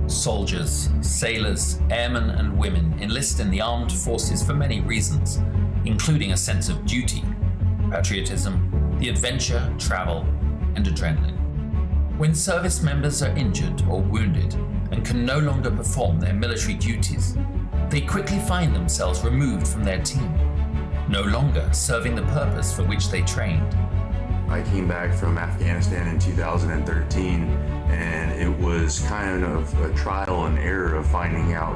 Soldiers, sailors, airmen, and women enlist in the armed forces for many reasons, including a sense of duty, patriotism, the adventure, travel, and adrenaline. When service members are injured or wounded and can no longer perform their military duties, they quickly find themselves removed from their team, no longer serving the purpose for which they trained. I came back from Afghanistan in 2013, and it was kind of a trial and error of finding out,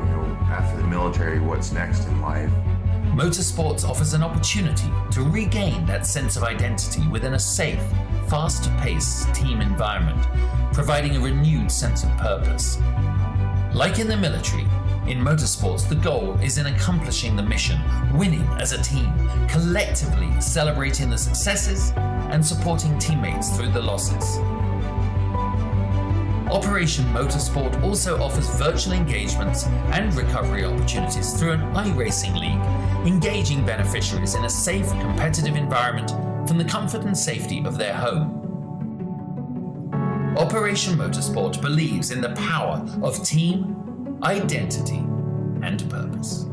after the military, what's next in life. Motorsports offers an opportunity to regain that sense of identity within a safe, fast-paced team environment, providing a renewed sense of purpose. Like in the military, in motorsports, the goal is in accomplishing the mission, winning as a team, collectively celebrating the successes and supporting teammates through the losses. Operation Motorsport also offers virtual engagements and recovery opportunities through an iRacing league, engaging beneficiaries in a safe, competitive environment from the comfort and safety of their home. Operation Motorsport believes in the power of team, identity, and purpose.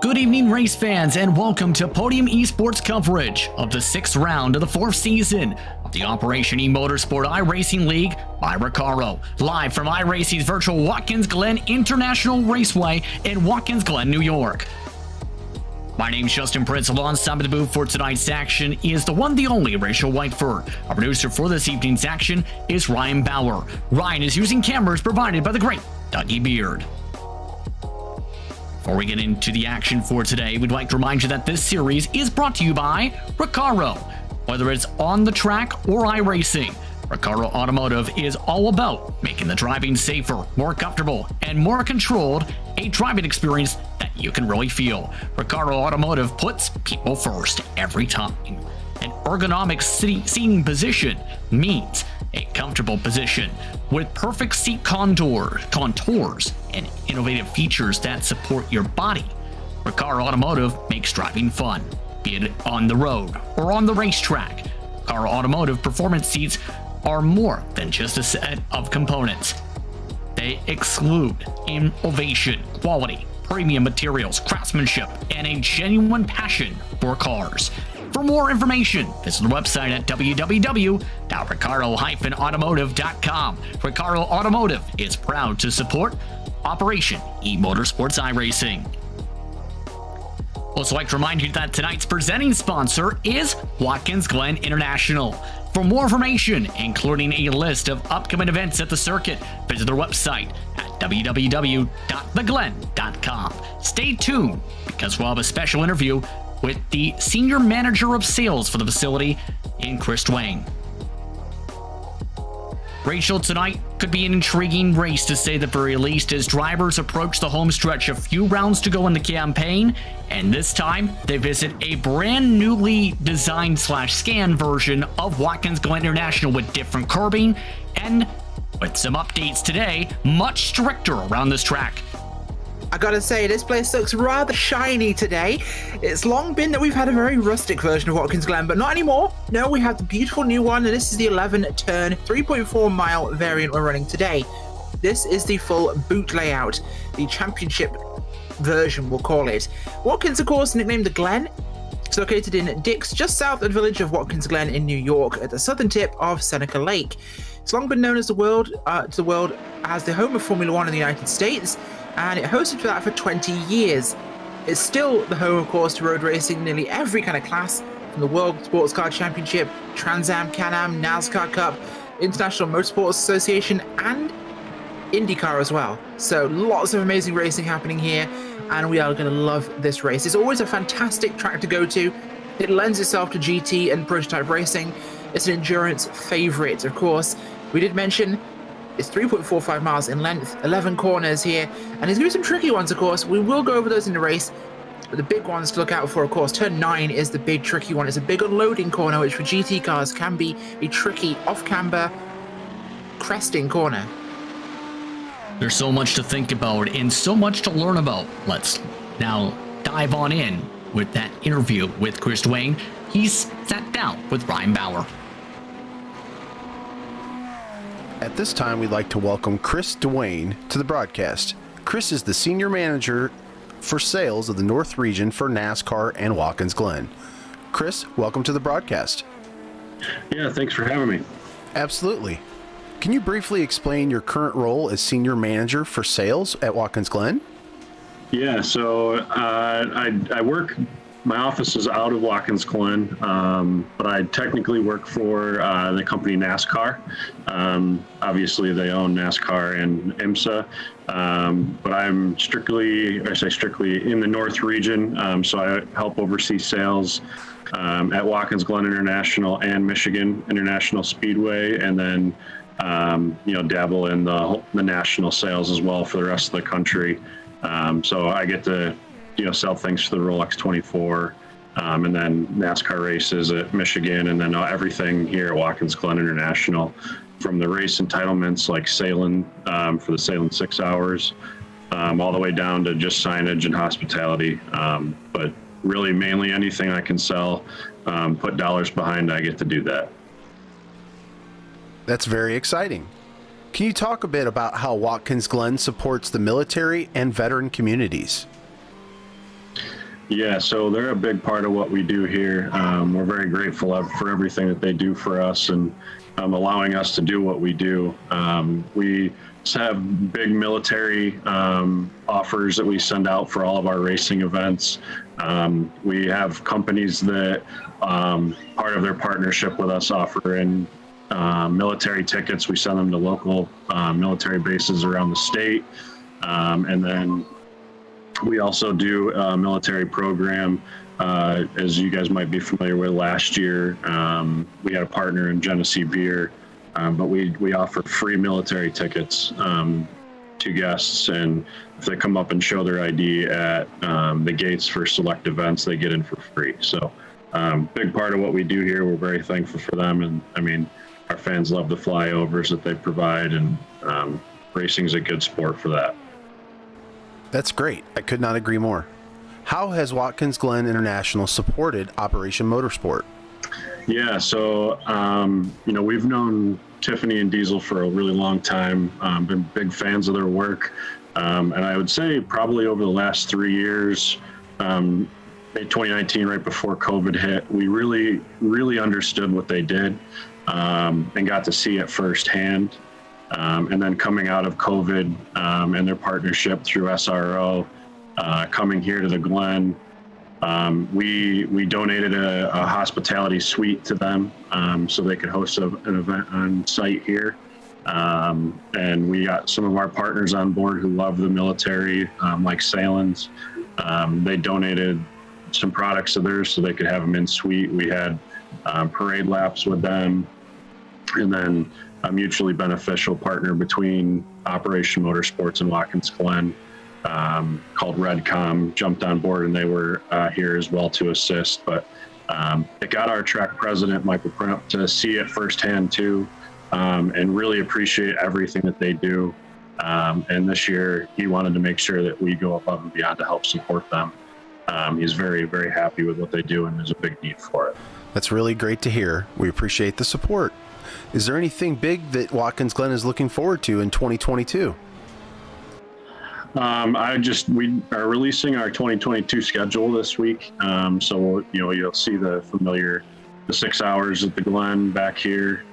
Good evening, race fans, and welcome to Podium Esports coverage of the 6th round of the 4th season of the Operation eMotorsport iRacing League by RECARO, live from iRacing's virtual Watkins Glen International Raceway in Watkins Glen, New York. My name's Justin Prince. Alongside the booth for tonight's action is the one, the only Rachel Whiteford. Our producer for this evening's action is Ryan Bauer. Ryan is using cameras provided by the great Dougie Beard. Before we get into the action for today, we'd like to remind you that this series is brought to you by RECARO. Whether it's on the track or iRacing, RECARO Automotive is all about making the driving safer, more comfortable, and more controlled, a driving experience that you can really feel. RECARO Automotive puts people first every time. An ergonomic seating position means a comfortable position with perfect seat contours and innovative features that support your body. RECARO Automotive makes driving fun, be it on the road or on the racetrack. RECARO Automotive performance seats are more than just a set of components. They exclude innovation, quality, premium materials, craftsmanship, and a genuine passion for cars. For more information, visit the website at www.recaro-automotive.com. RECARO Automotive is proud to support Operation eMotorsports iRacing. Also like to remind you that tonight's presenting sponsor is Watkins Glen International. For more information, including a list of upcoming events at the circuit, visit their website at www.theglen.com. Stay tuned, because we'll have a special interview with the Senior Manager of Sales for the facility in Chris Wang. Rachel, tonight could be an intriguing race to say the very least as drivers approach the home stretch. A few rounds to go in the campaign, and this time they visit a brand newly designed /scanned version of Watkins Glen International with different curbing and with some updates today, much stricter around this track. I gotta say, this place looks rather shiny today. It's long been that we've had a very rustic version of Watkins Glen, but not anymore. No, we have the beautiful new one, and this is the 11-turn, 3.4-mile variant we're running today. This is the full boot layout, the championship version, we'll call it. Watkins, of course, nicknamed the Glen. It's located in Dix, just south of the village of Watkins Glen in New York, at the southern tip of Seneca Lake. It's long been known as the world as the home of Formula One in the United States, and it hosted for that for 20 years. It's still the home, of course, to road racing in nearly every kind of class, from the World Sports Car Championship, Trans Am, Can-Am, NASCAR Cup, International Motorsports Association, and IndyCar as well. So lots of amazing racing happening here, and we are going to love this race. It's always a fantastic track to go to. It lends itself to GT and prototype racing. It's an endurance favorite, of course. We did mention it's 3.45 miles in length, 11 corners here, and there's going to be some tricky ones, of course. We will go over those in the race, but the big ones to look out for, of course, turn 9 is the big tricky one. It's a big unloading corner, which for GT cars can be a tricky off-camber cresting corner. There's so much to think about and so much to learn about. Let's now dive on in with that interview with Chris Dwayne. He's sat down with Ryan Bauer. At this time, we'd like to welcome Chris Dwayne to the broadcast. Chris is the Senior Manager for Sales of the North Region for NASCAR and Watkins Glen. Chris, welcome to the broadcast. Yeah, thanks for having me. Absolutely. Can you briefly explain your current role as Senior Manager for Sales at Watkins Glen? Yeah, so I work, my office is out of Watkins Glen, but I technically work for the company NASCAR. Obviously, they own NASCAR and IMSA, but I'm strictly in the North region, so I help oversee sales at Watkins Glen International and Michigan International Speedway, and then dabble in the national sales as well for the rest of the country. So I get to sell things for the Rolex 24, and then NASCAR races at Michigan, and then everything here at Watkins Glen International, from the race entitlements like Salem for the Salem 6 hours, all the way down to just signage and hospitality. But really, mainly anything I can sell, put dollars behind, I get to do that. That's very exciting. Can you talk a bit about how Watkins Glen supports the military and veteran communities? Yeah, so they're a big part of what we do here. We're very grateful for everything that they do for us and allowing us to do what we do. We have big military offers that we send out for all of our racing events. We have companies that part of their partnership with us offer in military tickets. We send them to local military bases around the state. And then we also do a military program, as you guys might be familiar with. Last year, we had a partner in Genesee Beer, but we offer free military tickets to guests, and if they come up and show their ID at the gates for select events, they get in for free. So big part of what we do here. We're very thankful for them, and I mean, our fans love the flyovers that they provide, and racing's a good sport for that. That's great. I could not agree more. How has Watkins Glen International supported Operation Motorsport? Yeah, so, we've known Tiffany and Diesel for a really long time, been big fans of their work. And I would say probably over the last 3 years, 2019, right before COVID hit, we really, really understood what they did and got to see it firsthand. And then coming out of COVID and their partnership through SRO, coming here to the Glen, we donated a hospitality suite to them so they could host an event on site here. And we got some of our partners on board who love the military, like Salins. They donated some products of theirs so they could have them in suite. We had parade laps with them. and then a mutually beneficial partner between Operation Motorsports and Watkins Glen called RECARO jumped on board, and they were here as well to assist. But it got our track president, Michael Crimp, to see it firsthand too, and really appreciate everything that they do. And this year, he wanted to make sure that we go above and beyond to help support them. He's very, very happy with what they do, and there's a big need for it. That's really great to hear. We appreciate the support. Is there anything big that Watkins Glen is looking forward to in 2022? We are releasing our 2022 schedule this week. So you'll see the 6 hours at the Glen back here,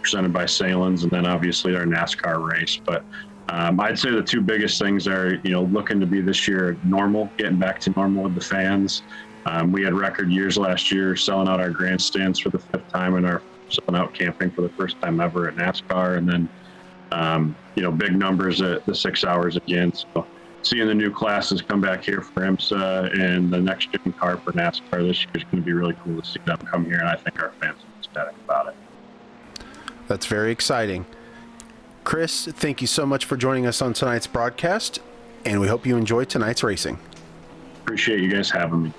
presented by Salins, and then obviously our NASCAR race. But I'd say the two biggest things are, looking to be this year normal, getting back to normal with the fans. We had record years last year, selling out our grandstands for the 5th time, and selling out camping for the first time ever at NASCAR. And then, big numbers at the 6 hours again. So seeing the new classes come back here for IMSA and the next gen car for NASCAR this year is going to be really cool to see them come here. And I think our fans are ecstatic about it. That's very exciting. Chris, thank you so much for joining us on tonight's broadcast, and we hope you enjoy tonight's racing. Appreciate you guys having me.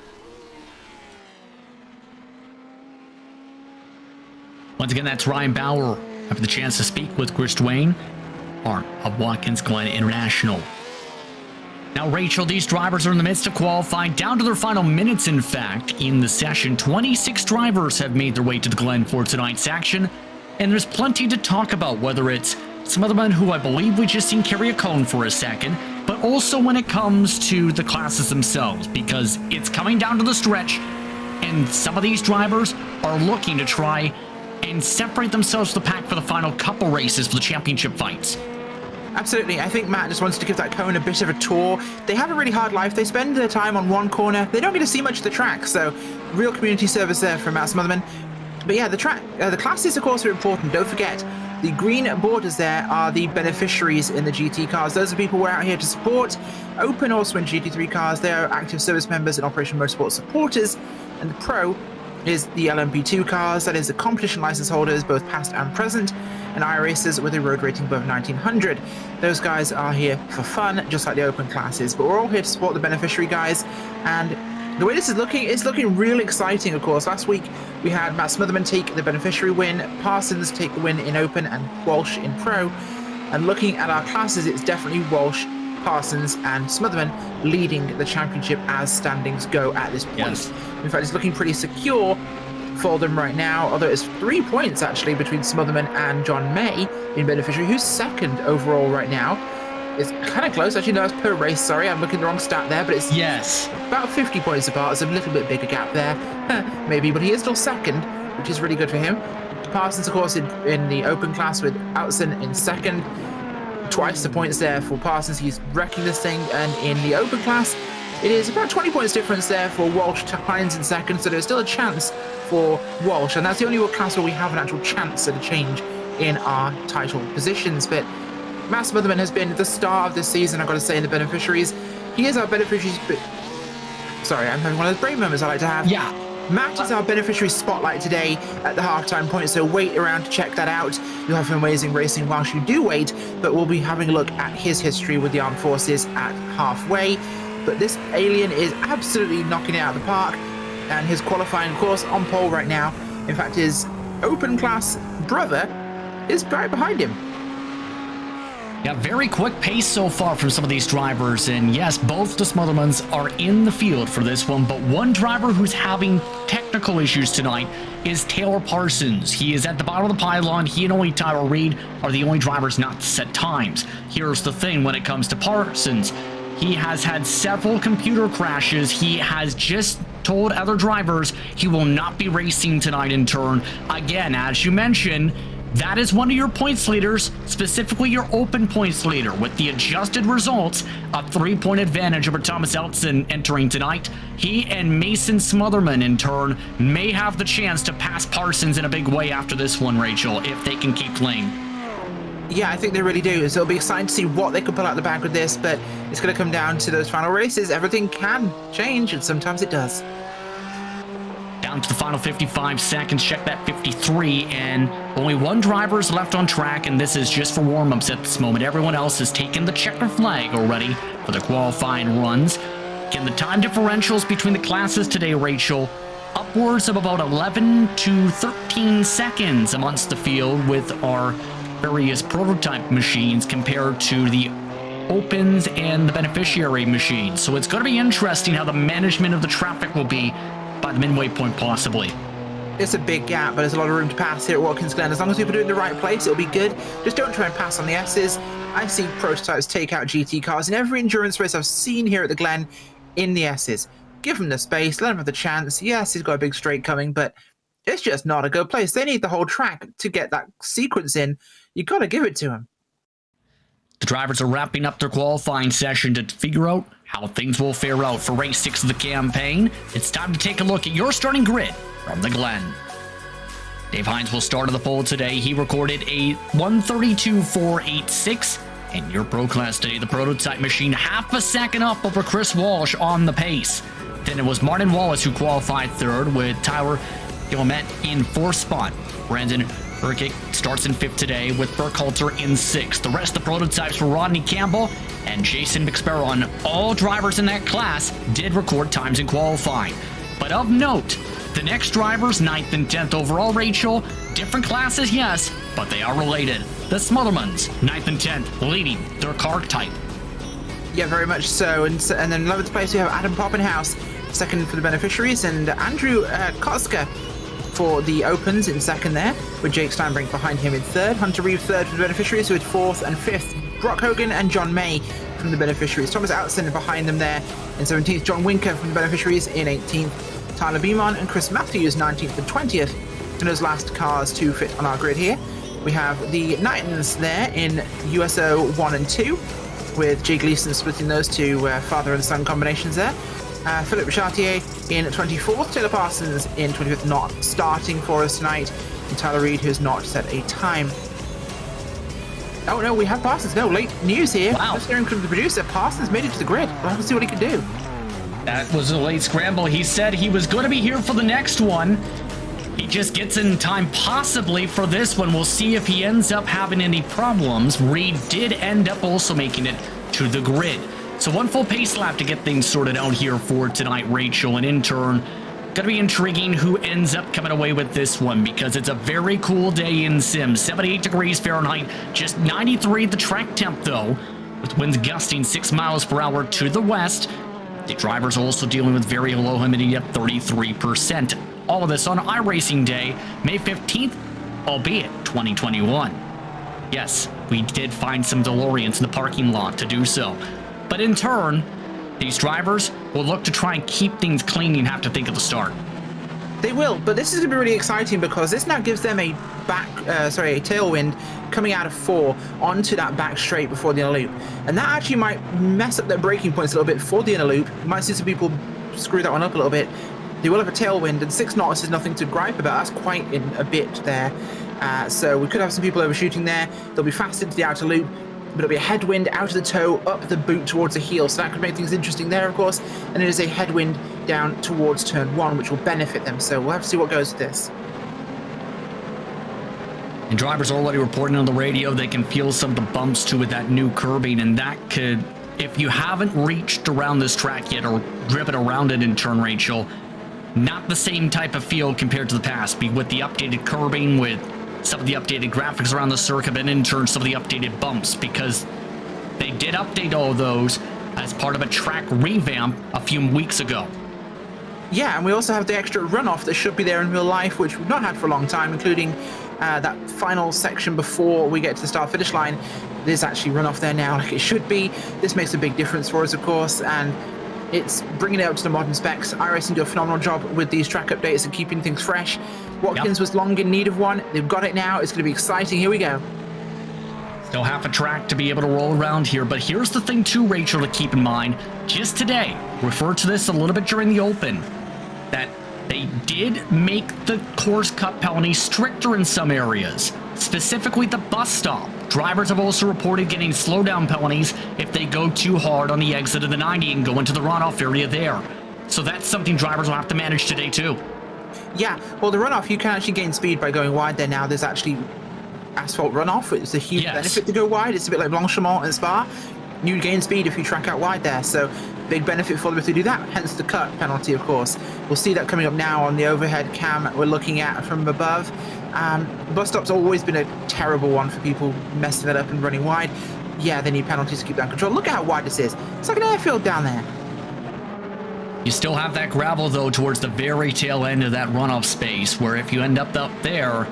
Once again, that's Ryan Bauer having the chance to speak with Chris Dwayne, part of Watkins Glen International. Now, Rachel, these drivers are in the midst of qualifying, down to their final minutes, in fact, in the session. 26 drivers have made their way to the Glen for tonight's action, and there's plenty to talk about, whether it's Smotherman, who I believe we just seen carry a cone for a second, but also when it comes to the classes themselves, because it's coming down to the stretch, and some of these drivers are looking to try and separate themselves from the pack for the final couple races for the championship fights. Absolutely. I think Matt just wants to give that cone a bit of a tour. They have a really hard life. They spend their time on one corner. They don't get to see much of the track, so real community service there from Matt Smotherman. But yeah, the classes, of course, are important. Don't forget, the green borders there are the beneficiaries in the GT cars. Those are people who are out here to support Open or Swin GT3 cars. They are active service members and Operation Motorsport supporters. And the Pro is the LMP2 cars, that is the competition license holders, both past and present, and iRacers with a road rating above 1900. Those guys are here for fun, just like the Open classes, but we're all here to support the beneficiary guys, and the way this is looking, it's looking real exciting, of course. Last week, we had Matt Smotherman take the beneficiary win, Parsons take the win in Open, and Walsh in Pro. And looking at our classes, it's definitely Walsh, Parsons, and Smotherman leading the championship as standings go at this point. Yes. In fact, it's looking pretty secure for them right now, although it's 3 points, actually, between Smotherman and John May in beneficiary, who's second overall right now. It's kind of close. Actually, no, it's per race. Sorry, I'm looking at the wrong stat there, but it's about 50 points apart. It's a little bit bigger gap there, maybe, but he is still second, which is really good for him. Parsons, of course, in the Open class with Outson in second. Twice the points there for Parsons. He's wrecking this thing. And in the Open class, it is about 20 points difference there for Walsh to Hines in second, so there's still a chance for Walsh, and that's the only class where we have an actual chance at a change in our title positions. But Matt Smotherman has been the star of this season, I've got to say, in the beneficiaries. He is our beneficiaries, but sorry, I'm having one of those brain moments I like to have. Yeah. Matt is our beneficiary spotlight today at the halftime point, so wait around to check that out. You'll have amazing racing whilst you do wait, but we'll be having a look at his history with the armed forces at halfway. But this alien is absolutely knocking it out of the park, and his qualifying, of course, on pole right now. In fact, his Open class brother is right behind him. Yeah, very quick pace so far from some of these drivers, and yes, both the Smothermans are in the field for this one, but one driver who's having technical issues tonight is Taylor Parsons. He is at the bottom of the pylon. He and only Tyler Reed are the only drivers not to set times. Here's the thing when it comes to Parsons. He has had several computer crashes. He has just told other drivers he will not be racing tonight in turn. Again, as you mentioned, that is one of your points leaders, specifically your Open points leader, with the adjusted results, a 3-point advantage over Thomas Elton entering tonight. He and Mason Smotherman, in turn, may have the chance to pass Parsons in a big way after this one, Rachel, if they can keep playing. Yeah, I think they really do. So it'll be exciting to see what they can pull out the bag with this, but it's going to come down to those final races. Everything can change, and sometimes it does. Down to the final 55 seconds, check that 53, and only one driver is left on track, and this is just for warm-ups at this moment. Everyone else has taken the checker flag already for the qualifying runs. Again, the time differentials between the classes today, Rachel, upwards of about 11 to 13 seconds amongst the field with our various prototype machines compared to the opens and the beneficiary machines. So it's going to be interesting how the management of the traffic will be by the midway point, possibly. It's a big gap, but there's a lot of room to pass here at Watkins Glen. As long as people do it in the right place, it'll be good. Just don't try and pass on the S's. I see prototypes take out GT cars in every endurance race I've seen here at the Glen in the S's. Give them the space, let them have the chance. Yes, he's got a big straight coming, but it's just not a good place. They need the whole track to get that sequence in. You got to give it to him. The drivers are wrapping up their qualifying session to figure out how things will fare out for race 6 of the campaign. It's time to take a look at your starting grid from the Glen. Dave Hines will start on the pole today. He recorded a 1:32.486. In your pro class today, the prototype machine half a second up over Chris Walsh on the pace. Then it was Martin Wallace who qualified third, with Tyler Gilmet in fourth spot. Brandon Urkic starts in fifth today, with Burkhalter in sixth. The rest of the prototypes were Rodney Campbell and Jason McSparrow. All drivers in that class did record times in qualifying. But of note, the next drivers, 9th and 10th overall, Rachel, different classes, yes, but they are related. The Smothermans, 9th and 10th, leading their car type. Yeah, very much so. And then 11th place, we have Adam Poppenhaus, second for the beneficiaries, and Andrew Kotzka for the opens in second there, with Jake Steinbrink behind him in third. Hunter Reeve third for the beneficiaries, with fourth and fifth. Brock Hogan and John May from the beneficiaries. Thomas Outson behind them there in 17th. John Winker from the beneficiaries in 18th. Tyler Beamon and Chris Matthews 19th and 20th. And those last cars to fit on our grid here. We have the Knightons there in USO 1 and 2, with Jay Gleason splitting those two father and son combinations there. Philip Chartier in 24th, Taylor Parsons in 25th, not starting for us tonight, and Tyler Reed, who's not set a time. Oh no, we have Parsons. No, late news here. Wow. Let's hear from the producer. Parsons made it to the grid. We'll have to see what he can do. That was a late scramble. He said he was going to be here for the next one. He just gets in time possibly for this one. We'll see if he ends up having any problems. Reed did end up also making it to the grid. So one full pace lap to get things sorted out here for tonight, Rachel. And in turn, going to be intriguing who ends up coming away with this one, because it's a very cool day in Sims. 78 degrees Fahrenheit, just 93 the track temp though, with winds gusting 6 miles per hour to the west. The drivers are also dealing with very low humidity at 33%. All of this on iRacing Day, May 15th, albeit 2021. Yes, we did find some DeLoreans in the parking lot to do so. But in turn, these drivers will look to try and keep things clean and have to think at the start. They will, but this is going to be really exciting because this now gives them a tailwind coming out of 4 onto that back straight before the inner loop. And that actually might mess up their braking points a little bit for the inner loop. You might see some people screw that one up a little bit. They will have a tailwind, and 6 knots is nothing to gripe about. That's quite a bit there. So we could have some people overshooting there. They'll be fast into the outer loop, but it'll be a headwind out of the toe, up the boot towards the heel. So that could make things interesting there, of course. And it is a headwind down towards turn 1, which will benefit them. So we'll have to see what goes with this. And drivers are already reporting on the radio they can feel some of the bumps too with that new curbing, and that could, if you haven't reached around this track yet or driven around it in turn, Rachel, not the same type of feel compared to the past, with the updated curbing, with some of the updated graphics around the circuit, and in turn some of the updated bumps, because they did update all of those as part of a track revamp a few weeks ago. Yeah, and we also have the extra runoff that should be there in real life, which we've not had for a long time, including that final section before we get to the start-finish line. There's actually runoff there now, like it should be. This makes a big difference for us, of course, and it's bringing it up to the modern specs. iRacing do a phenomenal job with these track updates and keeping things fresh. Watkins was long in need of one. They've got it now. It's going to be exciting. Here we go. Still half a track to be able to roll around here, but here's the thing too, Rachel, to keep in mind. Just today, referred to this a little bit during the Open, that they did make the course cut penalty stricter in some areas, specifically the bus stop. Drivers have also reported getting slowdown penalties if they go too hard on the exit of the 90 and go into the runoff area there. So that's something drivers will have to manage today too. Yeah, well, the runoff, you can actually gain speed by going wide there now. There's actually asphalt runoff. It's a huge benefit to go wide. It's a bit like Blanchimont and Spa. You gain speed if you track out wide there. So big benefit for them if they do that, hence the cut penalty, of course. We'll see that coming up now on the overhead cam we're looking at from above. Bus stop's always been a terrible one for people messing that up and running wide. Yeah, they need penalties to keep that control. Look at how wide this is. It's like an airfield down there. You still have that gravel, though, towards the very tail end of that runoff space, where if you end up there,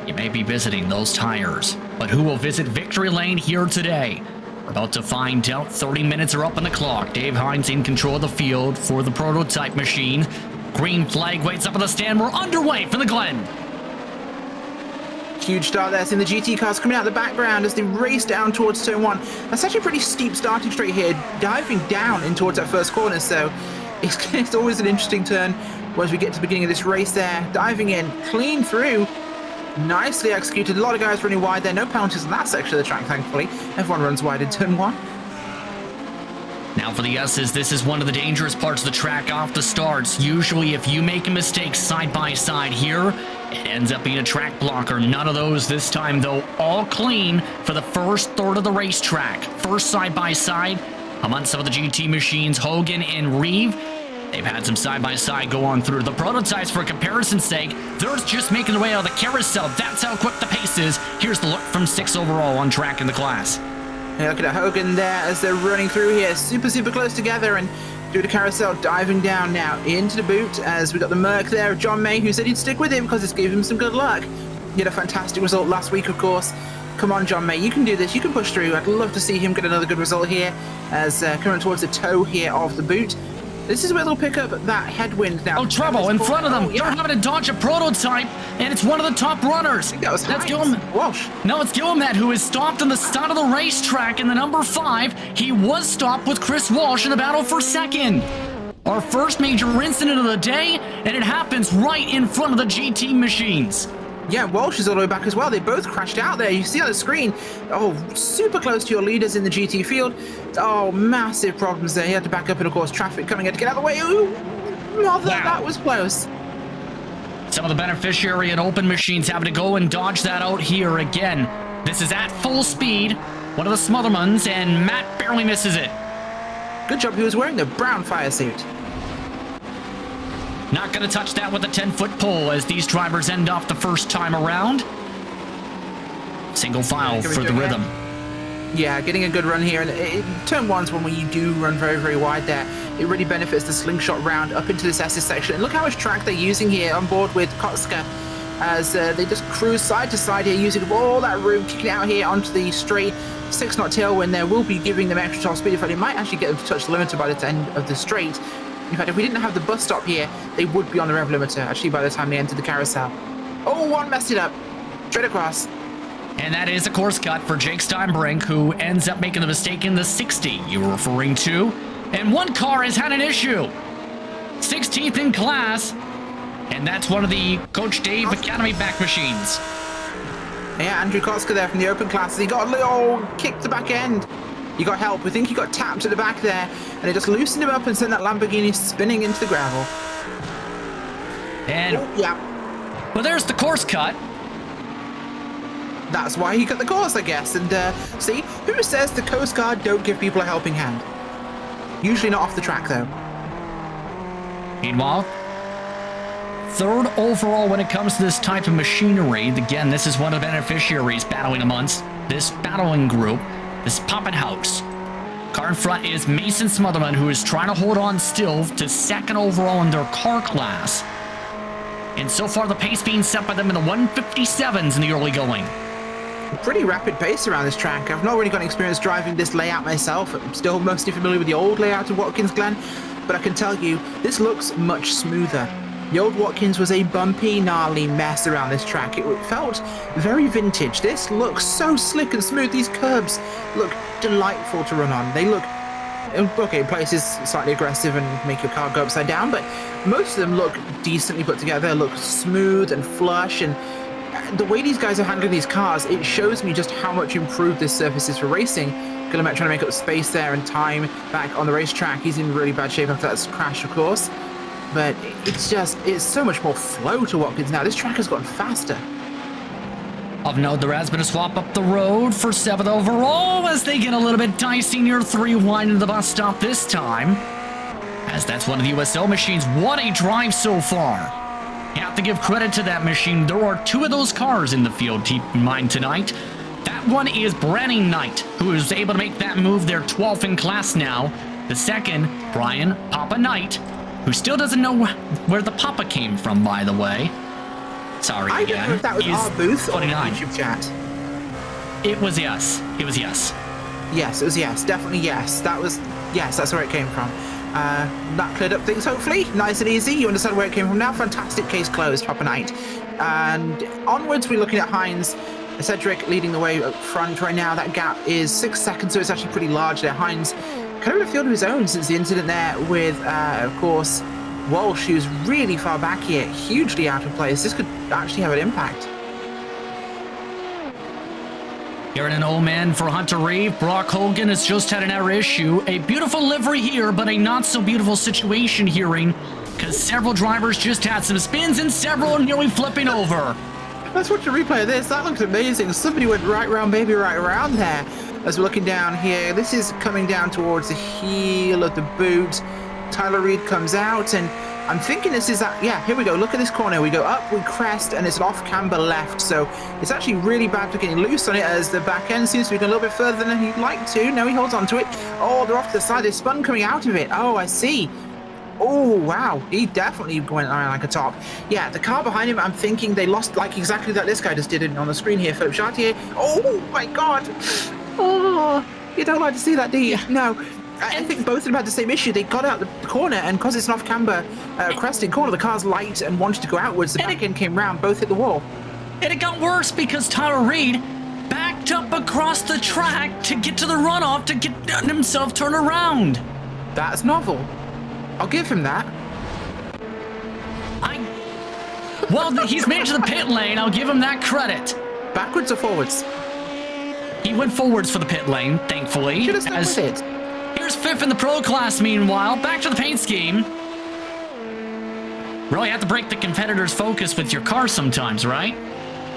you may be visiting those tires. But who will visit Victory Lane here today? We're about to find out. 30 minutes are up on the clock. Dave Hines in control of the field for the prototype machine. Green flag waits up on the stand. We're underway for the Glen. Huge start there, seeing the GT cars coming out the background as they race down towards turn 1. That's actually a pretty steep starting straight here, diving down in towards that first corner, so it's always an interesting turn once we get to the beginning of this race there. Diving in, clean through, nicely executed. A lot of guys running wide there, no penalties on that section of the track, thankfully. Everyone runs wide in turn 1. Now for the S's, this is one of the dangerous parts of the track off the starts. Usually if you make a mistake side by side here, it ends up being a track blocker. None of those this time, though. All clean for the first third of the racetrack. First side by side among some of the GT machines, Hogan and Reeve. They've had some side by side go on through. The prototypes, for comparison's sake, they're just making their way out of the carousel. That's how quick the pace is. Here's the look from 6 overall on track in the class. Yeah, look at Hogan there as they're running through here, super close together, and through the carousel, diving down now into the boot as we got the Merc there of John May, who said he'd stick with him because this gave him some good luck. He had a fantastic result last week, of course. Come on, John May, you can do this. You can push through. I'd love to see him get another good result here as coming towards the toe here of the boot. This is where they'll pick up that headwind now. Oh, trouble in front of them. They're having to dodge a prototype, and it's one of the top runners. I think that was That's Walsh. No, it's Gilmet, who is stopped on the start of the racetrack in the number 5. He was stopped with Chris Walsh in the battle for second. Our first major incident of the day, and it happens right in front of the GT machines. Yeah, Walsh is all the way back as well. They both crashed out there. You see on the screen, oh, super close to your leaders in the GT field. Oh, massive problems there. He had to back up, and of course, traffic coming in to get out of the way. Ooh, mother, wow. That was close. Some of the beneficiary and open machines having to go and dodge that out here again. This is at full speed. One of the Smothermans, and Matt barely misses it. Good job he was wearing the brown fire suit. Not going to touch that with a 10-foot pole as these drivers end off the first time around. Single file for the rhythm. Yeah, getting a good run here. And turn 1's one where you do run very wide there. It really benefits the slingshot round up into this SS section. And look how much track they're using here on board with Kotska as they just cruise side to side here, using all that room, kicking out here onto the straight 6-knot tailwind there. Will be giving them extra top speed. In fact, it might actually get them to touch the limiter by the end of the straight. In fact, if we didn't have the bus stop here, they would be on the rev limiter, actually, by the time they entered the carousel. Oh, one messed it up. Straight across. And that is a course cut for Jake Steinbrink, who ends up making the mistake in the 60 you were referring to. And one car has had an issue. 16th in class. And that's one of the Coach Dave Academy back machines. Yeah, Andrew Kotska there from the open classes. He got a little kick to the back end. He got help. We think he got tapped at the back there, and it just loosened him up and sent that Lamborghini spinning into the gravel. And yeah, well, there's the course cut. That's why he cut the course, I guess. And see, who says the Coast Guard don't give people a helping hand? Usually not off the track, though. Meanwhile, 3rd overall when it comes to this type of machinery. Again, this is one of the beneficiaries battling amongst this battling group. This Poppin' House. Car in front is Mason Smotherman, who is trying to hold on still to 2nd overall in their car class. And so far, the pace being set by them in the 157s in the early going. Pretty rapid pace around this track. I've not really got experience driving this layout myself. I'm still mostly familiar with the old layout of Watkins Glen, but I can tell you, this looks much smoother. The old Watkins was a bumpy, gnarly mess around this track. It felt very vintage. This looks so slick and smooth. These curbs look delightful to run on. They look, okay, places slightly aggressive and make your car go upside down, but most of them look decently put together, look smooth and flush, and the way these guys are handling these cars, it shows me just how much improved this surface is for racing. Gillimet trying to make up space there and time back on the racetrack. He's in really bad shape after that crash, of course. but it's so much more flow to Watkins now. This track has gotten faster. Of note, there has been a swap up the road for 7th overall as they get a little bit dicey near 3 wide into the bus stop this time. As that's one of the USL machines. What a drive so far. You have to give credit to that machine. There are 2 of those cars in the field, keep in mind tonight. That one is Brenning Knight, who is able to make that move. They're 12th in class now. The second, Brian Papa Knight, who still doesn't know where the Papa came from, by the way. Sorry, I don't know if that was our booth or the YouTube chat. It was yes. It was yes. Yes, it was yes. Definitely yes. Yes, that's where it came from. That cleared up things, hopefully. Nice and easy. You understand where it came from now. Fantastic case closed, Papa Knight. And onwards, we're looking at Hines. Cedric leading the way up front right now. That gap is 6 seconds, so it's actually pretty large there. Hines kind of in a field of his own since the incident there with, of course, Walsh, who's really far back here, hugely out of place. This could actually have an impact. Here in an old man for Hunter Reeve. Brock Hogan has just had an error issue. A beautiful livery here, but a not so beautiful situation hearing because several drivers just had some spins and several nearly flipping over. Let's watch a replay of this. That looks amazing. Somebody went right round, baby, right around there. As we're looking down here, this is coming down towards the heel of the boot. Tyler Reed comes out, and I'm thinking this is that. Yeah, here we go. Look at this corner. We go up, we crest, and it's an off camber left. So it's actually really bad for getting loose on it as the back end seems to be going a little bit further than he'd like to. No, he holds on to it. Oh, they're off to the side. There's spun coming out of it. Oh, I see. Oh, wow. He definitely went around like a top. Yeah, the car behind him, I'm thinking they lost like exactly that this guy just did on the screen here. Philippe Chartier. Oh, my God. Oh, you don't like to see that, do you? No. I think both of them had the same issue. They got out the corner, and because it's an off-camber cresting corner, the car's light and wanted to go outwards. The back end came round, both hit the wall. And it got worse because Tyler Reed backed up across the track to get to the runoff to get himself turned around. That's novel. I'll give him that. Well, he's made it to the pit lane. I'll give him that credit. Backwards or forwards? He went forwards for the pit lane, thankfully. Should have stuck with it. Here's 5th in the pro class, meanwhile. Back to the paint scheme. Really have to break the competitor's focus with your car sometimes, right?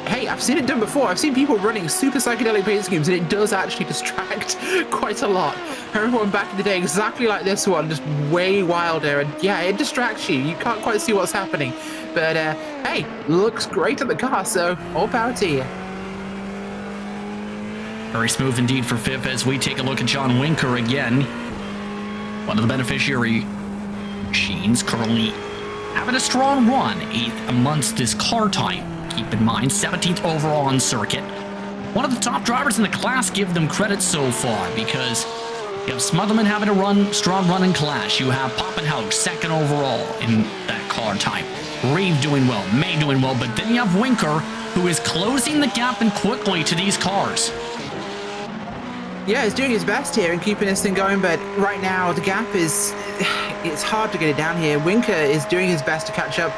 Hey, I've seen it done before. I've seen people running super psychedelic paint schemes, and it does actually distract quite a lot. I remember one back in the day exactly like this one, just way wilder, and yeah, it distracts you. You can't quite see what's happening. But hey, looks great at the car, so all power to you. Very smooth indeed for 5th as we take a look at John Winker again. One of the beneficiary machines currently having a strong run, 8th amongst this car type. Keep in mind, 17th overall on circuit. One of the top drivers in the class, give them credit so far because you have Smotherman having a strong run in class. You have Poppenhaug 2nd overall in that car type. Reeve doing well, May doing well, but then you have Winker who is closing the gap and quickly to these cars. Yeah, he's doing his best here and keeping this thing going, but right now the gap it's hard to get it down here. Winker is doing his best to catch up.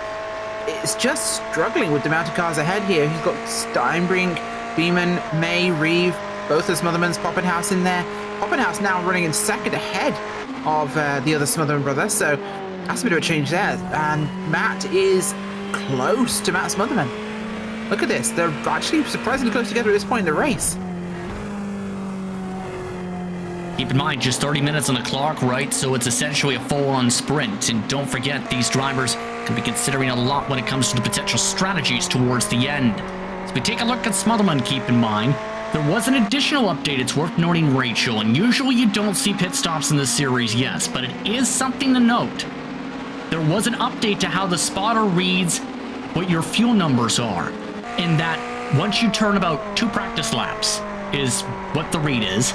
It's just struggling with the amount of cars ahead here. He's got Steinbrink, Beeman, May, Reeve, both the Smothermans, Poppenhaus in there. Poppenhaus now running in 2nd ahead of the other Smotherman brother, so that's a bit of a change there. And Matt is close to Matt Smotherman. Look at this. They're actually surprisingly close together at this point in the race. Keep in mind, just 30 minutes on the clock, right? So it's essentially a full-on sprint. And don't forget, these drivers can be considering a lot when it comes to the potential strategies towards the end. As we take a look at Smotherman, keep in mind, there was an additional update. It's worth noting, Rachel, and usually you don't see pit stops in this series, yes, but it is something to note. There was an update to how the spotter reads what your fuel numbers are, in that once you turn about 2 practice laps is what the read is.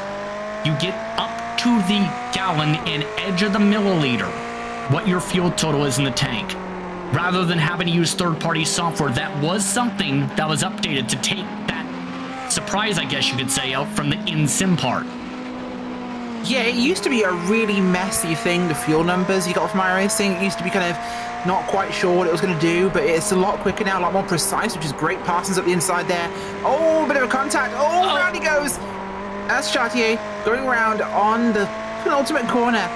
You get up to the gallon and edge of the milliliter, what your fuel total is in the tank. Rather than having to use third-party software, that was something that was updated to take that surprise, I guess you could say, out from the in-sim part. Yeah, it used to be a really messy thing, the fuel numbers you got from iRacing. It used to be kind of not quite sure what it was going to do, but it's a lot quicker now, a lot more precise, which is great. Parsons up the inside there. Oh, a bit of a contact. Oh, round he goes. That's Chartier going around on the penultimate corner.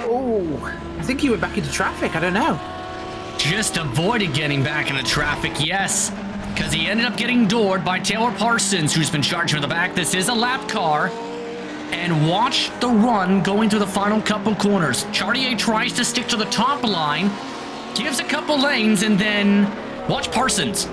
Oh, I think he went back into traffic. I don't know. just avoided getting back into traffic, yes, because he ended up getting doored by Taylor Parsons, who's been charged from the back. This is a lap car. And watch the run going through the final couple corners. Chartier tries to stick to the top line, gives a couple lanes, and then watch Parsons.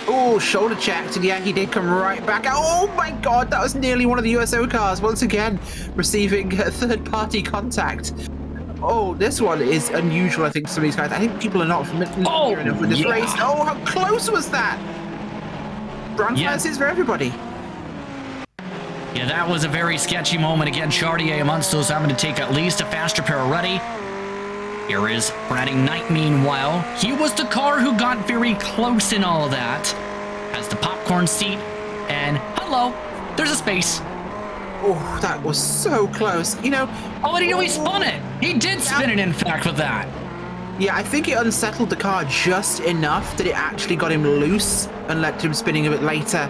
Oh, shoulder checked, and yeah, he did come right back. Oh my god, that was nearly one of the USO cars. Once again, receiving third-party contact. Oh, this one is unusual, I think, to some of these guys. I think people are not familiar enough with this race. Oh, how close was that? Brown flags is for everybody. Yeah, that was a very sketchy moment. Again, Chartier amongst those having to take at least a faster pair ready. Here is Brady Knight, meanwhile. He was the car who got very close in all of that. Has the popcorn seat, and hello, there's a space. Oh, that was so close. You know... Oh, and he spun it. He did spin it, in fact, with that. Yeah, I think it unsettled the car just enough that it actually got him loose and led to him spinning a bit later.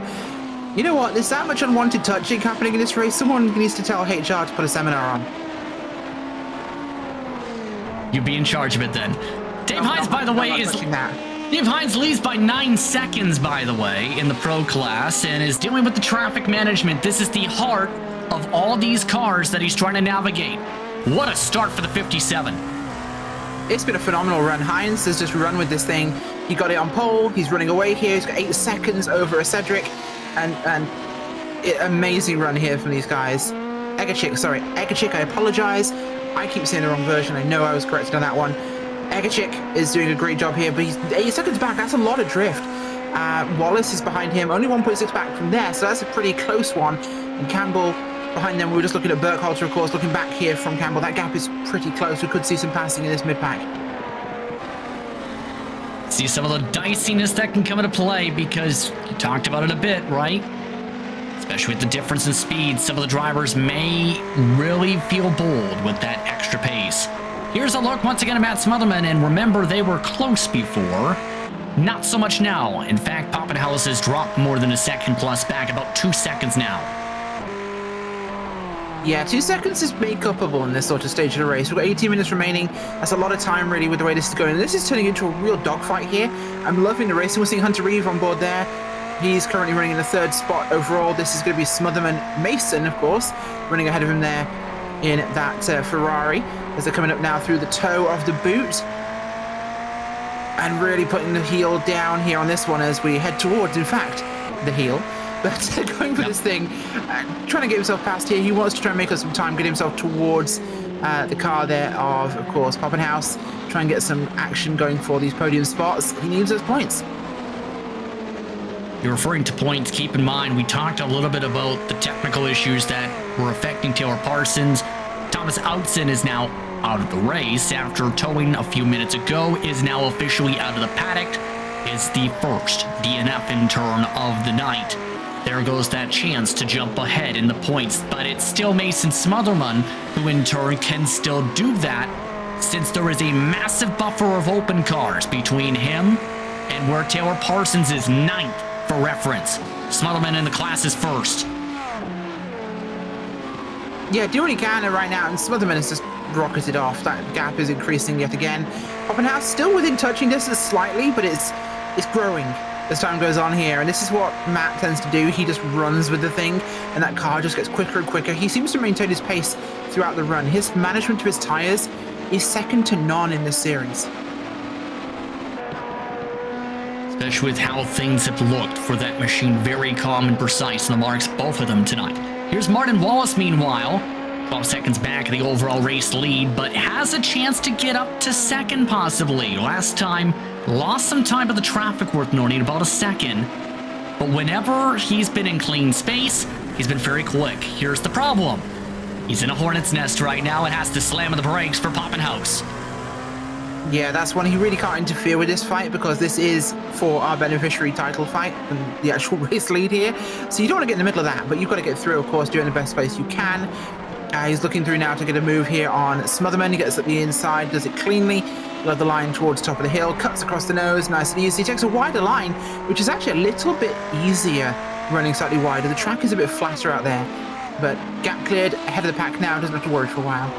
You know what? There's that much unwanted touching happening in this race. Someone needs to tell HR to put a seminar on. You be in charge of it then. Dave Hines, by the way, Dave Hines leads by 9 seconds, by the way, in the pro class and is dealing with the traffic management. This is the heart of all these cars that he's trying to navigate. What a start for the 57. It's been a phenomenal run. Hines has just run with this thing. He got it on pole. He's running away here. He's got 8 seconds over a Cedric. And amazing run here from these guys. Egachik, I apologize. I keep saying the wrong version. I know I was corrected on that one. Egachik is doing a great job here, but he's 8 seconds back. That's a lot of drift. Wallace is behind him, only 1.6 back from there, so that's a pretty close one. And Campbell behind them. We were just looking at Burkhalter, of course, looking back here from Campbell. That gap is pretty close. We could see some passing in this mid-pack. See some of the diciness that can come into play because you talked about it a bit, right? Especially with the difference in speed, some of the drivers may really feel bold with that extra pace. Here's a look once again at Matt Smotherman, and remember they were close before. Not so much now. In fact, Poppenhaus has dropped more than a second plus back, about 2 seconds now. Yeah, 2 seconds is make-upable in this sort of stage of the race. We've got 18 minutes remaining. That's a lot of time, really, with the way this is going. And this is turning into a real dogfight here. I'm loving the racing. We're seeing Hunter Reeve on board there. He's currently running in the 3rd spot overall. This is going to be Smotherman Mason, of course, running ahead of him there in that Ferrari as they're coming up now through the toe of the boot. And really putting the heel down here on this one as we head towards, in fact, the heel. But going for this thing, trying to get himself past here. He wants to try and make us some time, get himself towards the car there of course, Poppenhaus. Try and get some action going for these podium spots. He needs those points. You're referring to points. Keep in mind, we talked a little bit about the technical issues that were affecting Taylor Parsons. Thomas Outson is now out of the race after towing a few minutes ago, is now officially out of the paddock, is the first DNF in turn of the night. There goes that chance to jump ahead in the points, but it's still Mason Smotherman who in turn can still do that since there is a massive buffer of open cars between him and where Taylor Parsons is 9th for reference. Smotherman in the class is 1st. Yeah, do what he can right now, and Smotherman has just rocketed off. That gap is increasing yet again. Poppenhaus still within touching distance slightly, but it's growing as time goes on here, and this is what Matt tends to do. He just runs with the thing, and that car just gets quicker and quicker. He seems to maintain his pace throughout the run. His management of his tyres is second to none in this series. Especially with how things have looked for that machine, very calm and precise in the marks, both of them tonight. Here's Martin Wallace, meanwhile, 12 seconds back in the overall race lead, but has a chance to get up to 2nd possibly. Last time, lost some time to the traffic worth noting, about a 2nd. But whenever he's been in clean space, he's been very quick. Here's the problem. He's in a hornet's nest right now and has to slam on the brakes for Poppenhaus. Yeah, that's one. He really can't interfere with this fight because this is for our beneficiary title fight and the actual race lead here. So you don't want to get in the middle of that, but you've got to get through, of course, doing the best place you can. He's looking through now to get a move here on Smotherman. He gets at the inside, does it cleanly. Love the line towards the top of the hill, cuts across the nose, nice and easy. He takes a wider line, which is actually a little bit easier running slightly wider. The track is a bit flatter out there, but gap cleared, ahead of the pack now, doesn't have to worry for a while.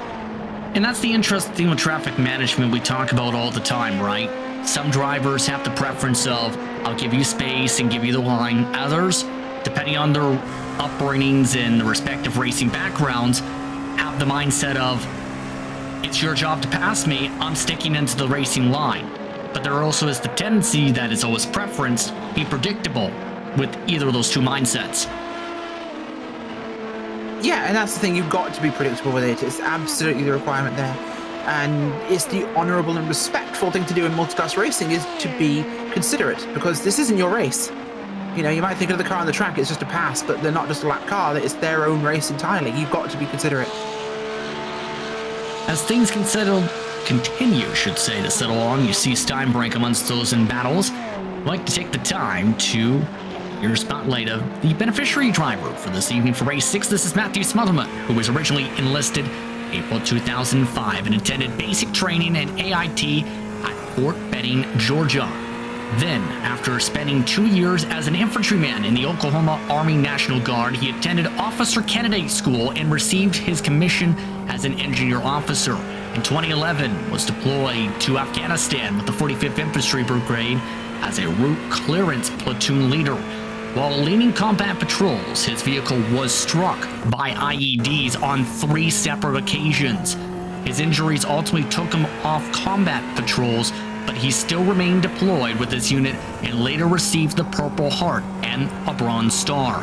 And that's the interesting thing with traffic management we talk about all the time, right? Some drivers have the preference of, I'll give you space and give you the line. Others, depending on their upbringings and the respective racing backgrounds, have the mindset of, it's your job to pass me, I'm sticking into the racing line. But there also is the tendency that is always preferenced, be predictable with either of those two mindsets. Yeah, and that's the thing, you've got to be predictable with it. It's absolutely the requirement there. And it's the honourable and respectful thing to do in multiclass racing is to be considerate, because this isn't your race. You know, you might think of the car on the track, it's just a pass, but they're not just a lap car, it's their own race entirely. You've got to be considerate. As things continue to settle on, you see Steinbrink amongst those in battles. I'd like to take the time to your spotlight of the beneficiary driver for this evening for race 6. This is Matthew Smotherman, who was originally enlisted April 2005 and attended basic training and AIT at Fort Benning, Georgia. Then, after spending 2 years as an infantryman in the Oklahoma Army National Guard, he attended Officer Candidate School and received his commission as an engineer officer. In 2011, was deployed to Afghanistan with the 45th Infantry Brigade as a route clearance platoon leader. While leading combat patrols, his vehicle was struck by IEDs on 3 separate occasions. His injuries ultimately took him off combat patrols, but he still remained deployed with his unit and later received the Purple Heart and a Bronze Star.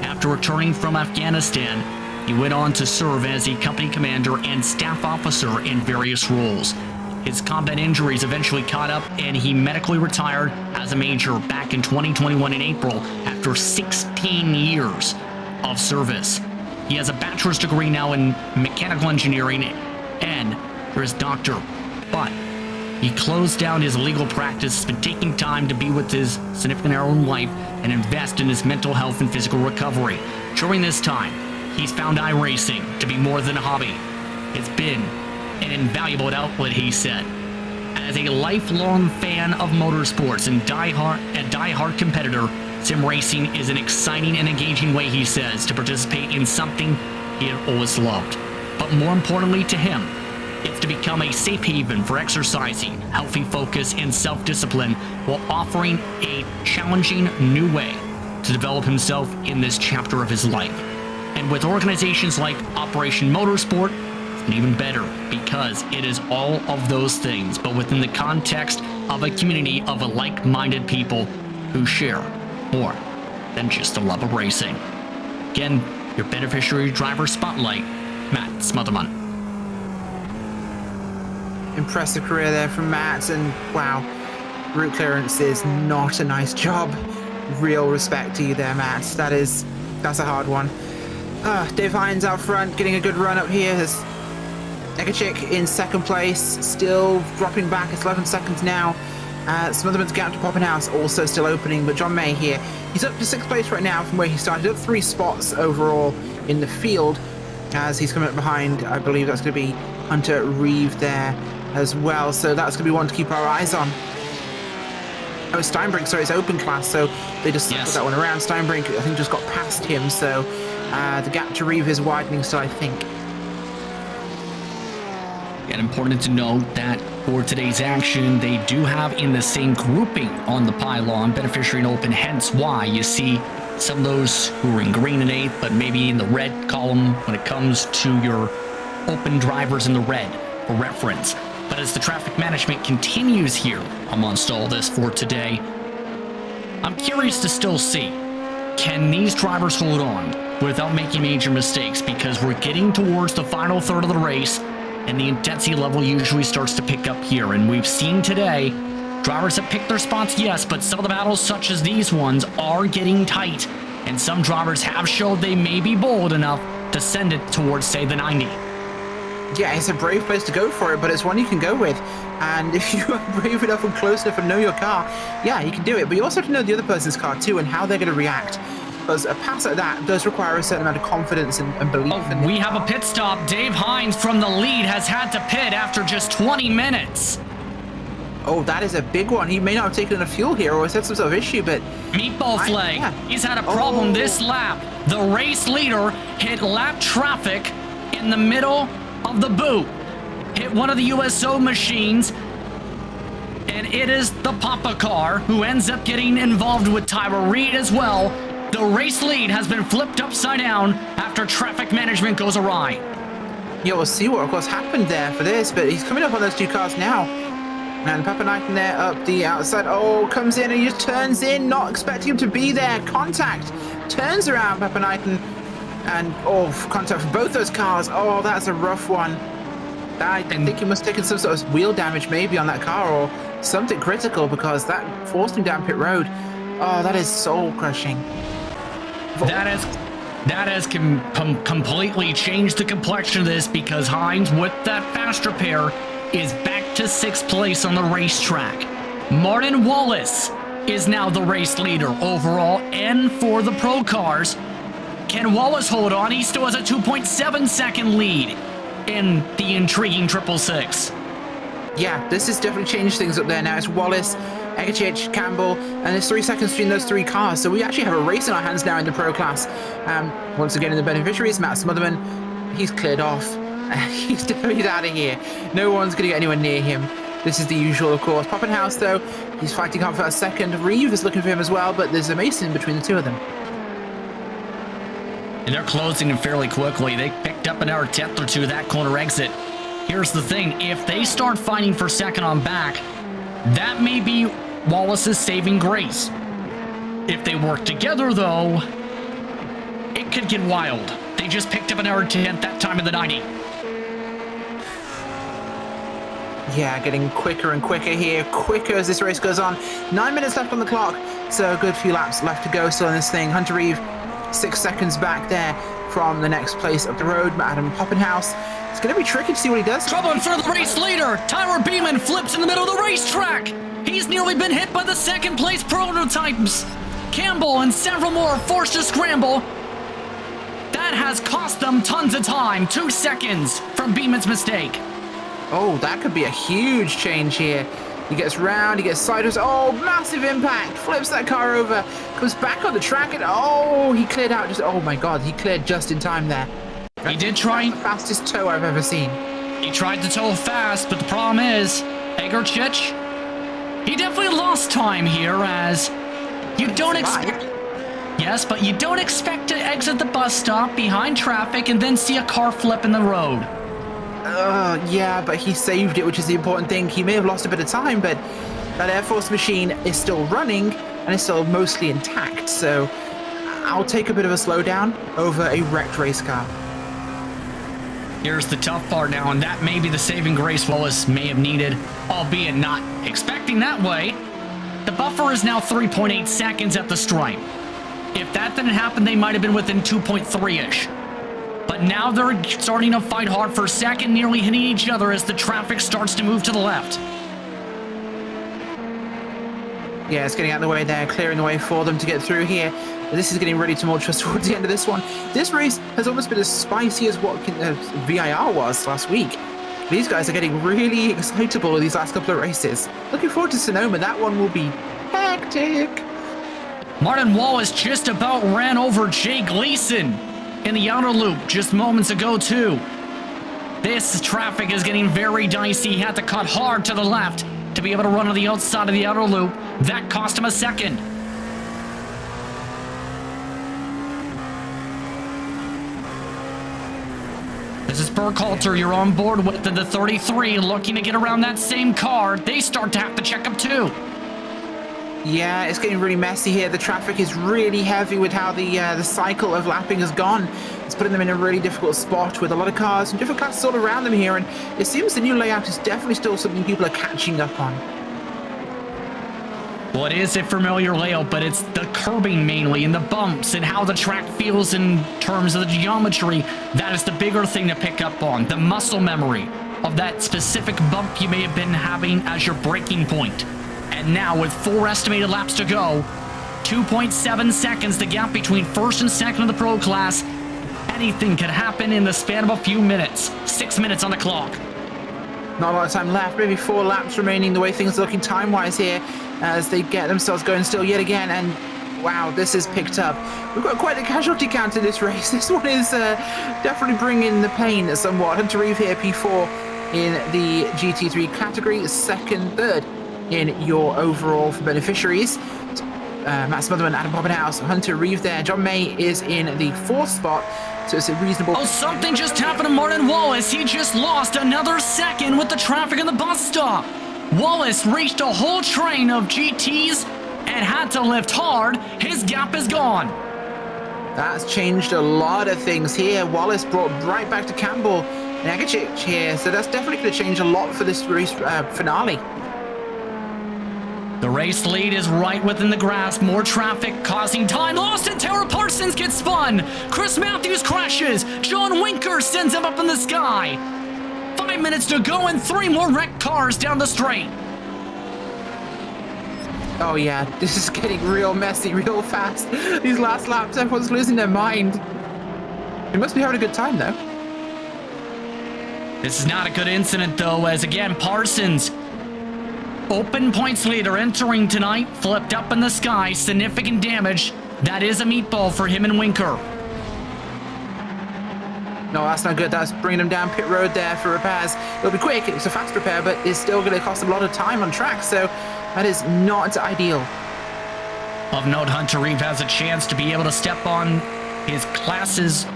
After returning from Afghanistan, he went on to serve as a company commander and staff officer in various roles. His combat injuries eventually caught up and he medically retired as a major back in 2021 in April after 16 years of service. He has a bachelor's degree now in mechanical engineering and for his doctor, but he closed down his legal practice, has been taking time to be with his significant other in life and invest in his mental health and physical recovery. During this time, he's found iRacing to be more than a hobby. It's been an invaluable outlet, he said. As a lifelong fan of motorsports and die-hard competitor, sim racing is an exciting and engaging way, he says, to participate in something he had always loved. But more importantly to him, it's to become a safe haven for exercising, healthy focus, and self-discipline while offering a challenging new way to develop himself in this chapter of his life. And with organizations like Operation Motorsport, it's even better because it is all of those things, but within the context of a community of like-minded people who share more than just a love of racing. Again, your beneficiary driver spotlight, Matt Smotherman. Impressive career there from Matt, and wow, route clearance is not a nice job. Real respect to you there, Matt. That's a hard one. Dave Hines out front, getting a good run up here. There's Negachik in second place, still dropping back. It's 11 seconds now. Smotherman's gap to Poppenhouse also still opening, but John May here, he's up to 6th place right now from where he started, up 3 spots overall in the field as he's coming up behind. I believe that's going to be Hunter Reeve there as well, so that's going to be one to keep our eyes on. Oh, Steinbrink, sorry, it's open class, so they just put that one around. Steinbrink, I think, just got past him, so the gap to Reeve is widening still, I think. And important to note that for today's action, they do have in the same grouping on the pylon, beneficiary and open, hence why you see some of those who are in green and 8th, but maybe in the red column when it comes to your open drivers in the red for reference. But as the traffic management continues here amongst all this for today, I'm curious to still see, can these drivers hold on without making major mistakes? Because we're getting towards the final third of the race, and the intensity level usually starts to pick up here. And we've seen today, drivers have picked their spots, yes, but some of the battles, such as these ones, are getting tight. And some drivers have showed they may be bold enough to send it towards, say, the 90. Yeah, it's a brave place to go for it, but it's one you can go with. And if you are brave enough and close enough and know your car, yeah, you can do it. But you also have to know the other person's car too and how they're going to react. Because a pass like that does require a certain amount of confidence and belief. We have a pit stop. Dave Hines from the lead has had to pit after just 20 minutes. Oh, that is a big one. He may not have taken enough fuel here or has had some sort of issue, but... Meatball flag. Yeah. He's had a problem this lap. The race leader hit lap traffic in the middle of the boot. hit one of the USO machines, and it is the Papa car who ends up getting involved with Tyler Reed as well. The race lead has been flipped upside down after traffic management goes awry. Yeah, we'll see what, of course, happened there for this, but he's coming up on those two cars now. And Papa Knighton there up the outside. Oh, comes in and he just turns in, not expecting him to be there. Contact. Turns around, Papa Knighton. And, oh, contact for both those cars. Oh, that's a rough one. I think he must have taken some sort of wheel damage maybe on that car or something critical because that forced him down pit road. Oh, that is soul-crushing. That has completely changed the complexion of this because Hines, with that fast repair, is back to 6th place on the racetrack. Martin Wallace is now the race leader overall and for the pro cars. Can Wallace hold on? He still has a 2.7 second lead in the intriguing 666. Yeah, this has definitely changed things up there now. It's Wallace, Egachich, Campbell, and there's 3 seconds between those 3 cars. So we actually have a race in our hands now in the pro class. Once again, in the beneficiaries, Matt Smotherman, he's cleared off. He's out of here. No one's going to get anywhere near him. This is the usual, of course. Poppenhaus, though, he's fighting hard for a second. Reeve is looking for him as well, but there's a Mason between the two of them. And they're closing him fairly quickly. They picked up another 10th or 2 that corner exit. Here's the thing. If they start fighting for second on back, that may be Wallace's saving grace. If they work together, though, it could get wild. They just picked up another 10th that time in the 90. Yeah, getting quicker and quicker here, quicker as this race goes on. 9 minutes left on the clock, so a good few laps left to go still in this thing. Hunter Reeve, 6 seconds back there from the next place up the road. Adam Poppenhaus. It's going to be tricky to see what he does. Trouble in front of the race leader. Tyler Beeman flips in the middle of the racetrack. He's nearly been hit by the second place prototypes. Campbell and several more forced to scramble. That has cost them tons of time. 2 seconds from Beeman's mistake. Oh, that could be a huge change here. He gets round, he gets sideways. Oh, massive impact. Flips that car over. Comes back on the track and oh, he cleared out. Oh my God, he cleared just in time there. He did try. That's the fastest tow I've ever seen. He tried to tow fast, but the problem is, Egerchich, he definitely lost time here as you don't expect. Yes, but you don't expect to exit the bus stop behind traffic and then see a car flip in the road. Yeah, but he saved it, which is the important thing. He may have lost a bit of time, but that Air Force machine is still running and is still mostly intact. So I'll take a bit of a slowdown over a wrecked race car. Here's the tough part now, and that may be the saving grace Wallace may have needed, albeit not expecting that way. The buffer is now 3.8 seconds at the stripe. If that didn't happen, they might have been within 2.3-ish. But now they're starting to fight hard for second, nearly hitting each other as the traffic starts to move to the left. Yeah, it's getting out of the way there, clearing the way for them to get through here. This is getting really tumultuous towards the end of this one. This race has almost been as spicy as what VIR was last week. These guys are getting really excitable in these last couple of races. Looking forward to Sonoma. That one will be hectic. Martin Wallace just about ran over Jay Gleason in the outer loop just moments ago, too. This traffic is getting very dicey. He had to cut hard to the left to be able to run on the outside of the outer loop. That cost him a second. This is Burkhalter. You're on board with the 33, looking to get around that same car. They start to have to check up, too. Yeah, it's getting really messy here. The traffic is really heavy with how the cycle of lapping has gone. It's putting them in a really difficult spot with a lot of cars from different classes all around them here, and it seems the new layout is definitely still something people are catching up on. Well, it is a familiar layout, but it's the curbing mainly and the bumps and how the track feels in terms of the geometry. That is the bigger thing to pick up on, the muscle memory of that specific bump you may have been having as your braking point. And now with 4 estimated laps to go, 2.7 seconds, the gap between first and second of the pro class. Anything could happen in the span of a few minutes. 6 minutes on the clock. Not a lot of time left, maybe 4 laps remaining the way things are looking time-wise here as they get themselves going still yet again. And wow, this is picked up. We've got quite a casualty count in this race. This one is definitely bringing the pain somewhat. Hunter Reeve here, P4. in the GT3 category, third in your overall for beneficiaries. Matt Smotherman, Adam Bobbenhouse, Hunter Reeve there. John May is in the 4th spot, so it's a reasonable... Oh, something just happened to Martin Wallace. He just lost another second with the traffic in the bus stop. Wallace reached a whole train of GTs and had to lift hard. His gap is gone. That's changed a lot of things here. Wallace brought right back to Campbell and Agacic here, so that's definitely going to change a lot for this race finale. The race lead is right within the grasp. More traffic causing time lost, and Tara Parsons gets spun. Chris Matthews crashes. John Winker sends him up in the sky. 5 minutes to go and 3 more wrecked cars down the straight. Oh yeah, this is getting real messy real fast. These last laps, everyone's losing their mind. They must be having a good time though. This is not a good incident though, as again, Parsons, open points leader entering tonight, flipped up in the sky, significant damage. That is a meatball for him and Winker. No, that's not good. That's bringing them down pit road there for repairs. It'll be quick. It's a fast repair, but it's still going to cost them a lot of time on track, so that is not ideal. Of note, Hunter Reeve has a chance to be able to step on his class's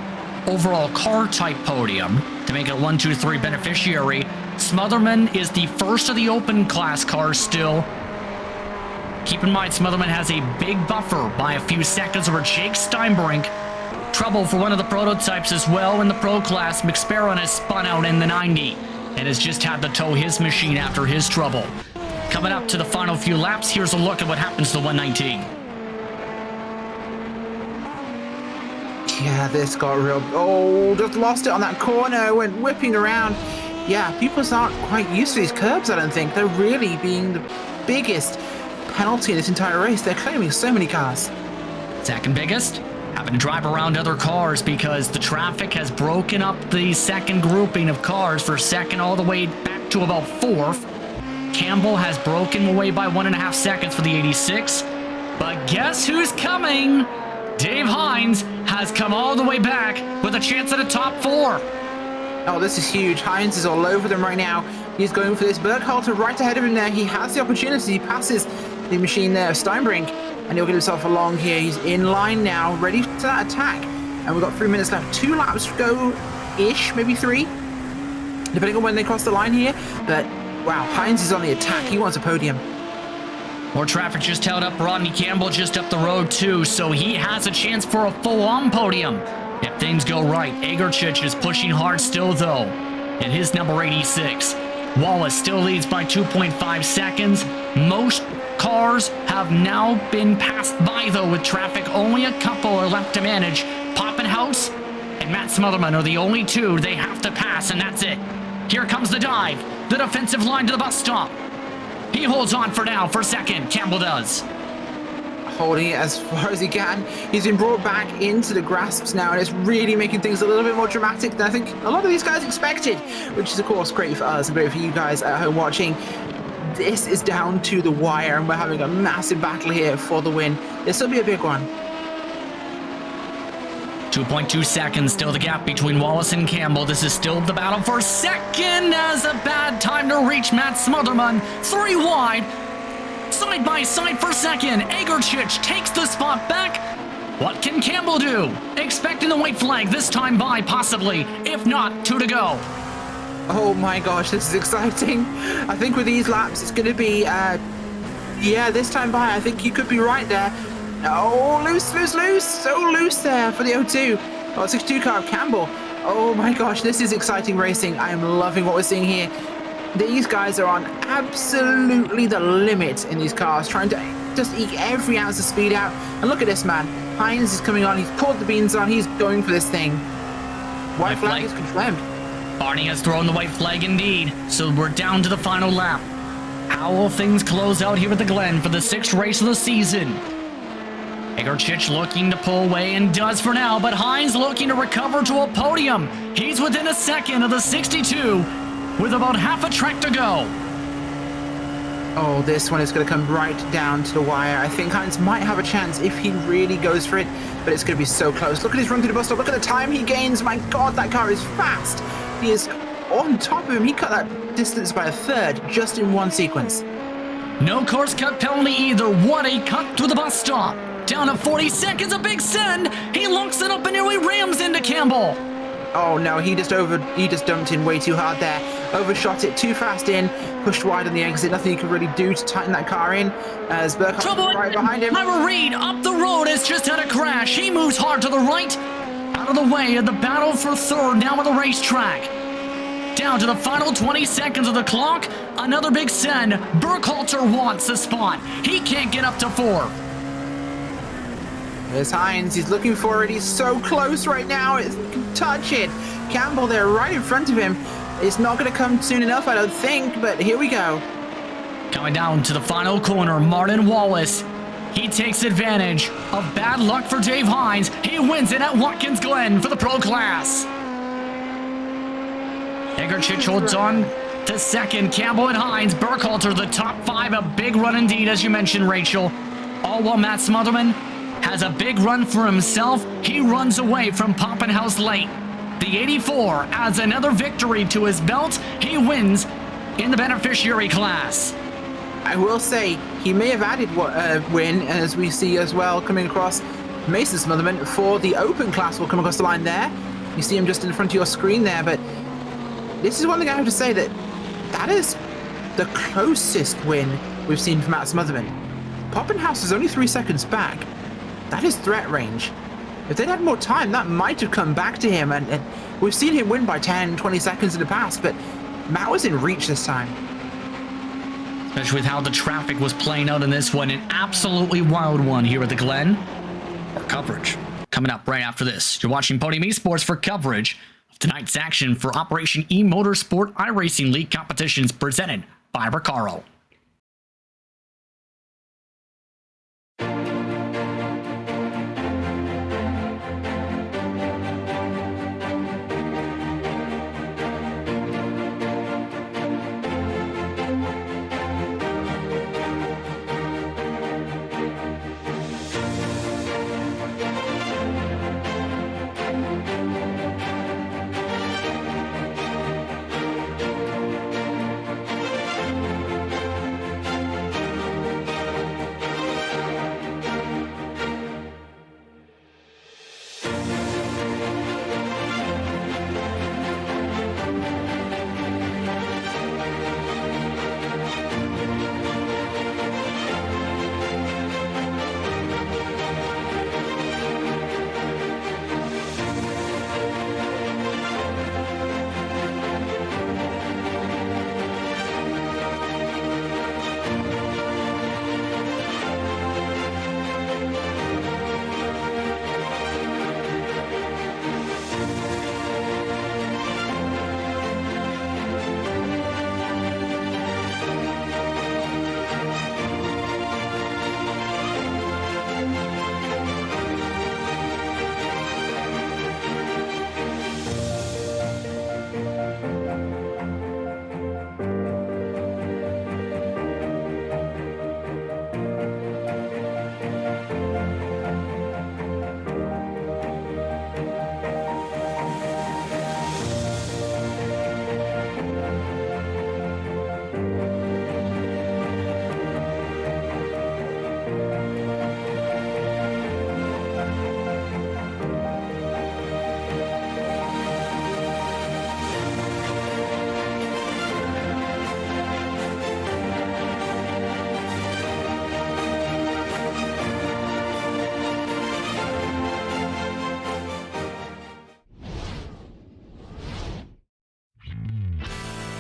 overall car type podium to make it a 1-2-3 beneficiary. Smotherman is the first of the open class cars still. Keep in mind, Smotherman has a big buffer by a few seconds over Jake Steinbrink. Trouble for one of the prototypes as well in the pro class. McSparrow has spun out in the 90 and has just had to tow his machine after his trouble. Coming up to the final few laps, here's a look at what happens to 119. Yeah, this got real... Oh, just lost it on that corner, went whipping around. Yeah, people aren't quite used to these curbs, I don't think. They're really being the biggest penalty in this entire race. They're claiming so many cars. Second biggest, having to drive around other cars because the traffic has broken up the second grouping of cars for second all the way back to about 4th. Campbell has broken away by 1.5 seconds for the 86. But guess who's coming? Dave Hines has come all the way back with a chance at a top 4. Oh, this is huge. Hines is all over them right now. He's going for this. Burkhalter right ahead of him there. He has the opportunity. He passes the machine there, Steinbrink, and he'll get himself along here. He's in line now, ready for that attack. And we've got 3 minutes left. 2 laps to go-ish, maybe 3, depending on when they cross the line here. But, wow, Hines is on the attack. He wants a podium. More traffic just held up. Rodney Campbell just up the road, too, so he has a chance for a full-on podium if things go right. Agerchich is pushing hard still, though, in his number 86. Wallace still leads by 2.5 seconds. Most cars have now been passed by, though, with traffic. Only a couple are left to manage. Poppenhouse and Matt Smotherman are the only 2 they have to pass, and that's it. Here comes the dive. The defensive line to the bus stop. He holds on for now for second. Campbell does. Holding it as far as he can. He's been brought back into the grasps now, and it's really making things a little bit more dramatic than I think a lot of these guys expected, which is, of course, great for us and great for you guys at home watching. This is down to the wire, and we're having a massive battle here for the win. This will be a big one. 2.2 seconds, still the gap between Wallace and Campbell. This is still the battle for second, as a bad time to reach Matt Smotherman. 3 wide, side by side for second. Agerchich takes the spot back. What can Campbell do? Expecting the white flag this time by, possibly. If not, 2 to go. Oh my gosh, this is exciting. I think with these laps, it's going to be, yeah, this time by, I think you could be right there. Oh, loose. So loose there for the 02. Oh, 62 car of Campbell. Oh my gosh, this is exciting racing. I am loving what we're seeing here. These guys are on absolutely the limit in these cars, trying to just eke every ounce of speed out. And look at this man. Hines is coming on. He's pulled the beans on. He's going for this thing. White flag is confirmed. Barney has thrown the white flag indeed, so we're down to the final lap. How will things close out here at the Glen for the 6th race of the season? Agerchich looking to pull away, and does for now, but Hines looking to recover to a podium. He's within a second of the 62 with about half a track to go. Oh, this one is going to come right down to the wire. I think Hines might have a chance if he really goes for it, but it's going to be so close. Look at his run through the bus stop. Look at the time he gains. My God, that car is fast. He is on top of him. He cut that distance by a third just in one sequence. No course cut penalty either. What a cut through the bus stop. Down to 40 seconds, a big send. He locks it up and nearly rams into Campbell. Oh no, he just dumped in way too hard there. Overshot it too fast in, pushed wide on the exit. Nothing he could really do to tighten that car in. As Burkhardt right behind him. Ira Reed up the road has just had a crash. He moves hard to the right. Out of the way of the battle for third now on the racetrack. Down to the final 20 seconds of the clock. Another big send. Burkhalter wants the spot. He can't get up to fourth. There's Hines. He's looking for it. He's so close right now. He can touch it. Campbell there right in front of him. It's not going to come soon enough, I don't think, but here we go. Coming down to the final corner, Martin Wallace. He takes advantage of bad luck for Dave Hines. He wins it at Watkins Glen for the pro class. Egerchich holds on to second. Campbell and Hines. Burkhalter the top five. A big run indeed, as you mentioned, Rachel. All while Matt Smotherman has a big run for himself. He runs away from Poppenhouse late. The 84 adds another victory to his belt. He wins in the beneficiary class. I will say, he may have added a win, as we see as well coming across. Mason Smotherman for the open class will come across the line there. You see him just in front of your screen there, but this is one thing I have to say, that is the closest win we've seen from Matt Smotherman. Poppenhouse is only 3 seconds back. That is threat range. If they'd had more time, that might have come back to him, and we've seen him win by 10, 20 seconds in the past, but Matt was in reach this time. Especially with how the traffic was playing out in this one, an absolutely wild one here at the Glen. Our coverage coming up right after this. You're watching Podium Esports for coverage of tonight's action for Operation E-Motorsport iRacing League competitions presented by RECARO.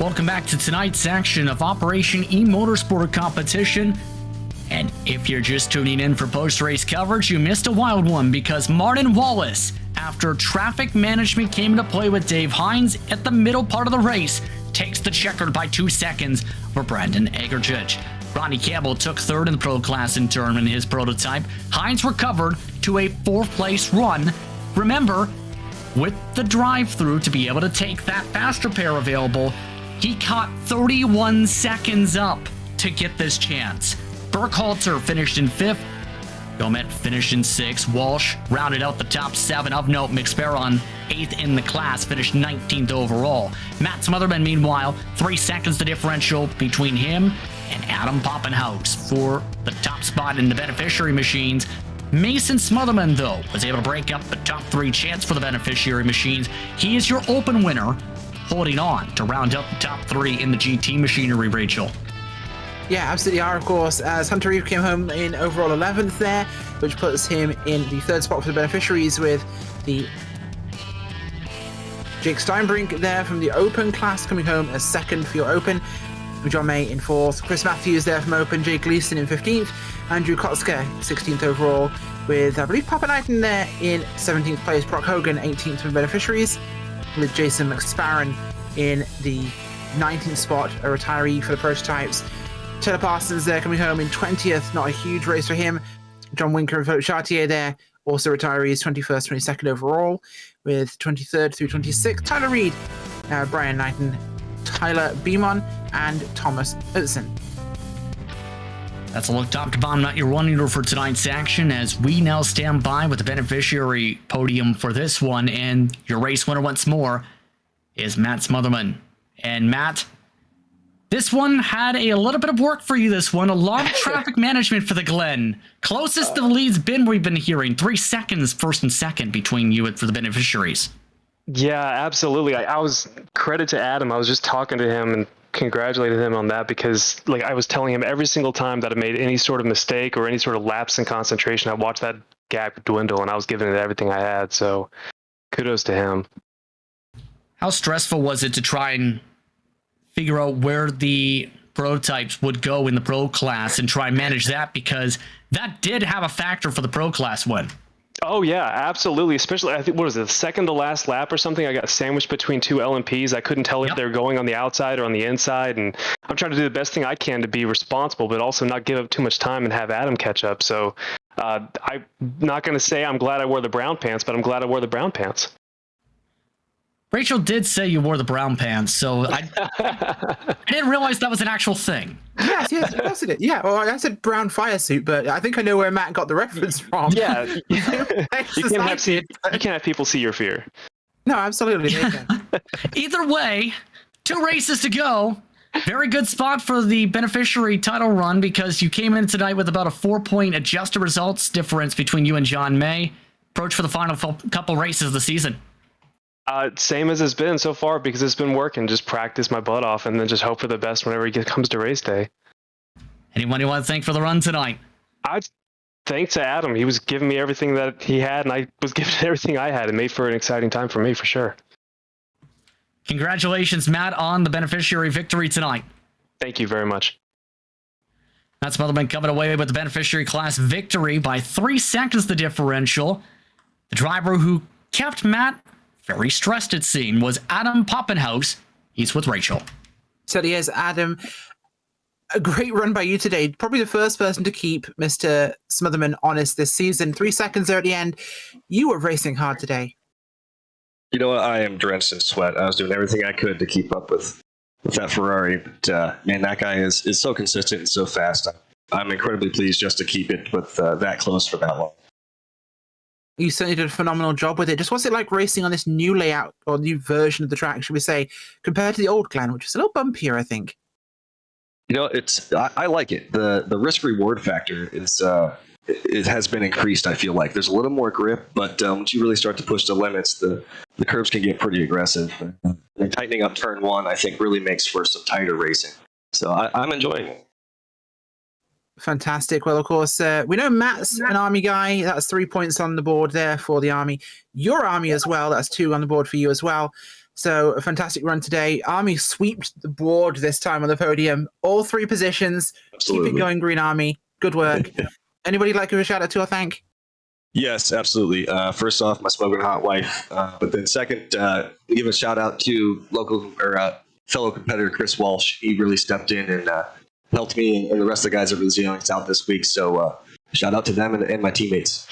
Welcome back to tonight's action of Operation E-Motorsport competition. And if you're just tuning in for post-race coverage, you missed a wild one because Martin Wallace, after traffic management came into play with Dave Hines at the middle part of the race, takes the checkered by 2 seconds for Brandon Egerchich. Ronnie Campbell took third in the pro class in turn in his prototype. Hines recovered to a 4th place run. Remember, with the drive-through to be able to take that fast repair available, he caught 31 seconds up to get this chance. Burkhalter finished in 5th. Gomet finished in 6th. Walsh rounded out the top 7. Of note, McSparron 8th in the class, finished 19th overall. Matt Smotherman, meanwhile, 3 seconds the differential between him and Adam Poppenhaus for the top spot in the beneficiary machines. Mason Smotherman, though, was able to break up the top 3 chance for the beneficiary machines. He is your open winner, holding on to round out the top 3 in the GT machinery, Rachel. Yeah, absolutely are, of course, as Hunter Reeve came home in overall 11th there, which puts him in the 3rd spot for the beneficiaries, with the Jake Steinbrink there from the Open class coming home as 2nd for your Open. John May in 4th, Chris Matthews there from Open, Jake Gleason in 15th, Andrew Kotzker 16th overall, with I believe Papa Knighton there in 17th place, Brock Hogan 18th for the beneficiaries, with Jason McSparron in the 19th spot, a retiree for the prototypes. Taylor Parsons there coming home in 20th, not a huge race for him. John Winker and Philip Chartier there, also retirees, 21st, 22nd overall, with 23rd through 26th. Tyler Reed, Brian Knighton, Tyler Beamon, and Thomas Hudson. That's a look top to bottom, not your one leader for tonight's action, as we now stand by with the beneficiary podium for this one, and your race winner once more is Matt Smotherman. And Matt, this one had a little bit of work for you, this one. A lot of traffic management for the Glen. Closest the lead's been we've been hearing. 3 seconds, 1st and 2nd, between you and for the beneficiaries. Yeah, absolutely. I was, credit to Adam. I was just talking to him and congratulated him on that, because like I was telling him every single time that I made any sort of mistake or any sort of lapse in concentration, I watched that gap dwindle, and I was giving it everything I had. So kudos to him. How stressful was it to try and figure out where the prototypes would go in the pro class and try and manage that, because that did have a factor for the pro class win? Oh yeah, absolutely. Especially, I think, what was it, the second to last lap or something? I got sandwiched between 2 LMPs. I couldn't tell if they were going on the outside or on the inside, and I'm trying to do the best thing I can to be responsible, but also not give up too much time and have Adam catch up. So I'm not going to say I'm glad I wore the brown pants, but I'm glad I wore the brown pants. Rachel did say you wore the brown pants, so I didn't realize that was an actual thing. Yes, yes, it. Yeah, well, I said brown fire suit, but I think I know where Matt got the reference from. Yeah, you can't have people see your fear. No, absolutely. Either way, 2 races to go. Very good spot for the beneficiary title run, because you came in tonight with about a 4-point adjusted results difference between you and John May. Approach for the final couple races of the season. Same as it's been so far, because it's been working. Just practice my butt off and then just hope for the best whenever it comes to race day. Anyone you want to thank for the run tonight? Thanks to Adam. He was giving me everything that he had, and I was giving everything I had. It made for an exciting time for me, for sure. Congratulations, Matt, on the beneficiary victory tonight. Thank you very much. Matt Smotherman coming away with the beneficiary class victory by 3 seconds the differential. The driver who kept Matt very stressed, it seemed, was Adam Poppenhaus. He's with Rachel. So yes, Adam, a great run by you today. Probably the first person to keep Mr. Smotherman honest this season. 3 seconds there at the end. You were racing hard today. You know what? I am drenched in sweat. I was doing everything I could to keep up with that Ferrari. But, man, that guy is so consistent and so fast. I'm incredibly pleased just to keep it with that close for that long. You certainly did a phenomenal job with it. Just what's it like racing on this new layout, or new version of the track, should we say, compared to the old Glen, which is a little bumpier, I think? You know, I like it. The risk reward factor is it has been increased. I feel like there's a little more grip, but once you really start to push the limits, the curves can get pretty aggressive. And tightening up turn 1, I think, really makes for some tighter racing. So I'm enjoying it. Fantastic. Well, of course, we know Matt's an Army guy. That's 3 points on the board there for the Army. Your Army as well. That's 2 on the board for you as well. So a fantastic run today. Army swept the board this time on the podium. All 3 positions. Absolutely. Keep it going, Green Army. Good work. Anybody like to give a shout out to or thank? Yes, absolutely. First off, my smoking hot wife. But then second, give a shout out to local or fellow competitor Chris Walsh. He really stepped in and helped me and the rest of the guys at Resilience out this week. So shout out to them and my teammates.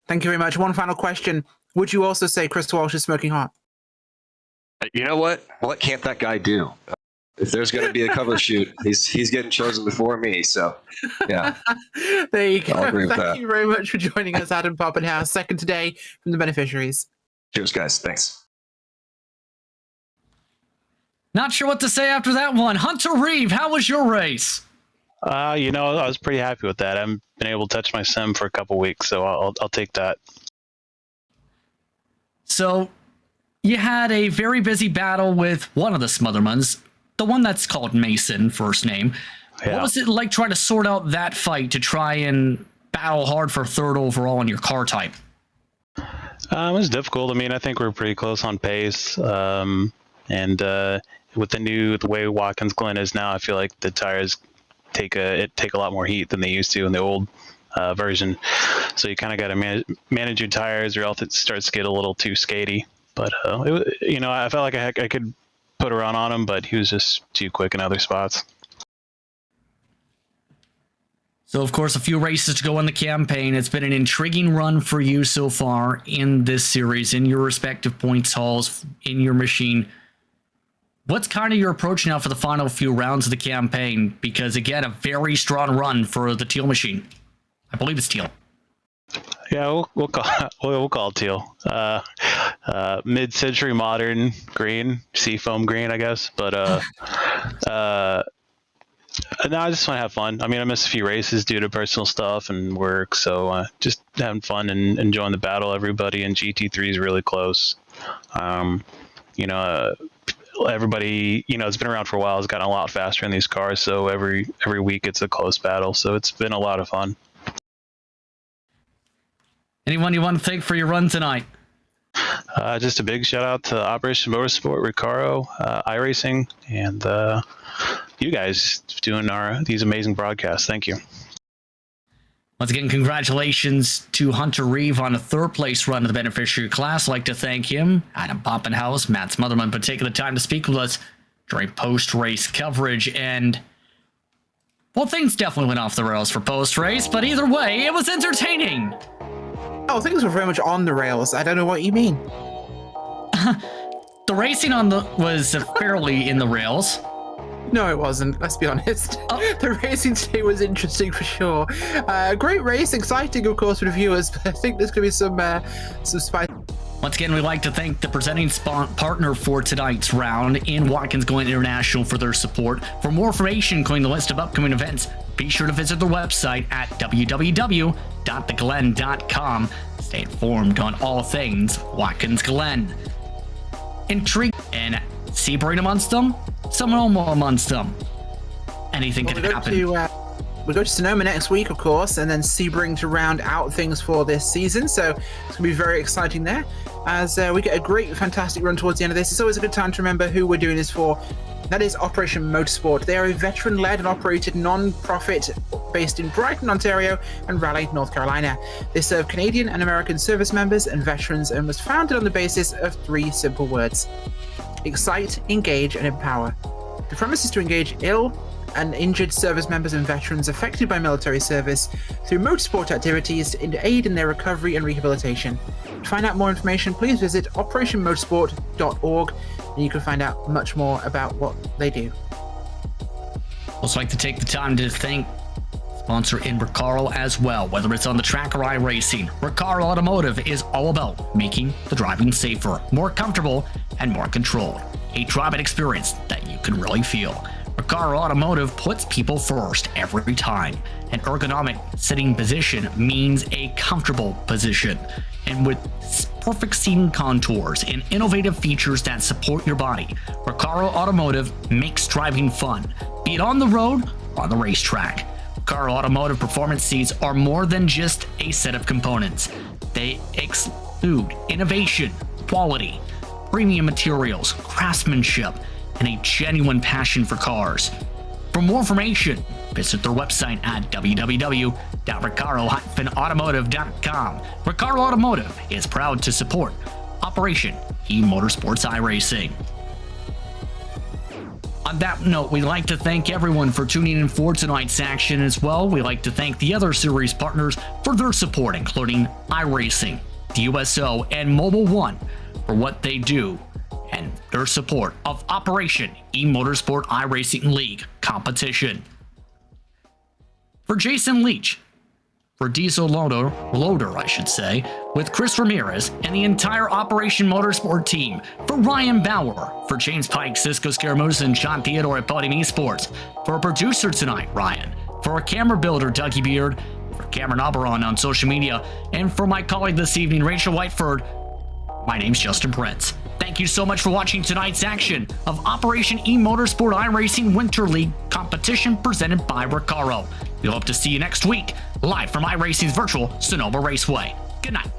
Thank you very much. One final question. Would you also say Chris Walsh is smoking hot? You know what? What can't that guy do? If there's going to be a cover shoot, he's getting chosen before me. So, yeah. There you go. I'll agree with Thank that. you very much for joining us, Adam Poppenhouse, second today from the beneficiaries. Cheers, guys. Thanks. Not sure what to say after that one. Hunter Reeve, how was your race? I was pretty happy with that. I haven't been able to touch my sim for a couple weeks, so I'll take that. So, you had a very busy battle with one of the Smothermans, the one that's called Mason, first name. Yeah. What was it like trying to sort out that fight to try and battle hard for third overall in your car type? It was difficult. I mean, I think we're pretty close on pace. And with the way Watkins Glen is now, I feel like the tires take a lot more heat than they used to in the old version. So you kind of got to manage your tires, or else it starts to get a little too skatey. But I felt like I could put a run on him, but he was just too quick in other spots. So, of course, a few races to go in the campaign. It's been an intriguing run for you so far in this series, in your respective points hauls, in your machine. What's kind of your approach now for the final few rounds of the campaign? Because, again, a very strong run for the Teal machine. I believe it's Teal. Yeah, we'll call it Teal. Mid-century modern green, seafoam green, I guess. But no, I just want to have fun. I mean, I missed a few races due to personal stuff and work, so just having fun and enjoying the battle. Everybody in GT3 is really close. Everybody, it's been around for a while. Has gotten a lot faster in these cars, so every week it's a close battle. So it's been a lot of fun. Anyone you want to thank for your run tonight? Just a big shout out to Operation Motorsport, RECARO, iRacing, and you guys doing these amazing broadcasts. Thank you. Once again, congratulations to Hunter Reeve on a third place run of the beneficiary class. I'd like to thank him, Adam Poppenhouse, Matt Smotherman, for taking the time to speak with us during post-race coverage. And, well, things definitely went off the rails for post-race, but either way, it was entertaining. Oh, things were very much on the rails. I don't know what you mean. The racing was fairly in the rails. No, it wasn't. Let's be honest. Oh. The racing today was interesting for sure. Great race, exciting, of course, for the viewers. But I think there's going to be some spice. Once again, we'd like to thank the presenting partner for tonight's round in Watkins Glen International for their support. For more information, including the list of upcoming events, be sure to visit their website at www.theglen.com. Stay informed on all things Watkins Glen. Intrigued and Sebring amongst them, Sonoma amongst them. Anything could happen. We go to Sonoma next week, of course, and then Sebring to round out things for this season. So it's going to be very exciting there as we get a great, fantastic run towards the end of this. It's always a good time to remember who we're doing this for. That is Operation Motorsport. They are a veteran-led and operated non-profit based in Brighton, Ontario and Raleigh, North Carolina. They serve Canadian and American service members and veterans and was founded on the basis of 3 simple words: excite, engage, and empower. The premise is to engage ill and injured service members and veterans affected by military service through motorsport activities to aid in their recovery and rehabilitation. To find out more information, please visit operationmotorsport.org and you can find out much more about what they do. Also like to take the time to thank sponsor in RECARO as well. Whether it's on the track or iRacing, RECARO Automotive is all about making the driving safer, more comfortable, and more controlled. A driving experience that you can really feel. RECARO Automotive puts people first every time. An ergonomic sitting position means a comfortable position. And with perfect seating contours and innovative features that support your body, RECARO Automotive makes driving fun, be it on the road or on the racetrack. RECARO Automotive performance seats are more than just a set of components. They exude innovation, quality, premium materials, craftsmanship, and a genuine passion for cars. For more information, visit their website at www.recaro-automotive.com. RECARO Automotive is proud to support Operation eMotorsports iRacing. On that note, we'd like to thank everyone for tuning in for tonight's action as well. We'd like to thank the other series partners for their support, including iRacing, the USO, and Mobile One for what they do and and their support of Operation eMotorsport iRacing League competition. For Jason Leach, for Diesel Loader, with Chris Ramirez and the entire Operation Motorsport team, for Ryan Bauer, for James Pike, Cisco Scaramuza, and Sean Theodore at Podium Esports, for our producer tonight, Ryan, for our camera builder, Dougie Beard, for Cameron Oberon on social media, and for my colleague this evening, Rachel Whiteford, my name's Justin Prince. Thank you so much for watching tonight's action of Operation eMotorsport iRacing Winter League competition presented by RECARO. We hope to see you next week, live from iRacing's virtual Sonoma Raceway. Good night.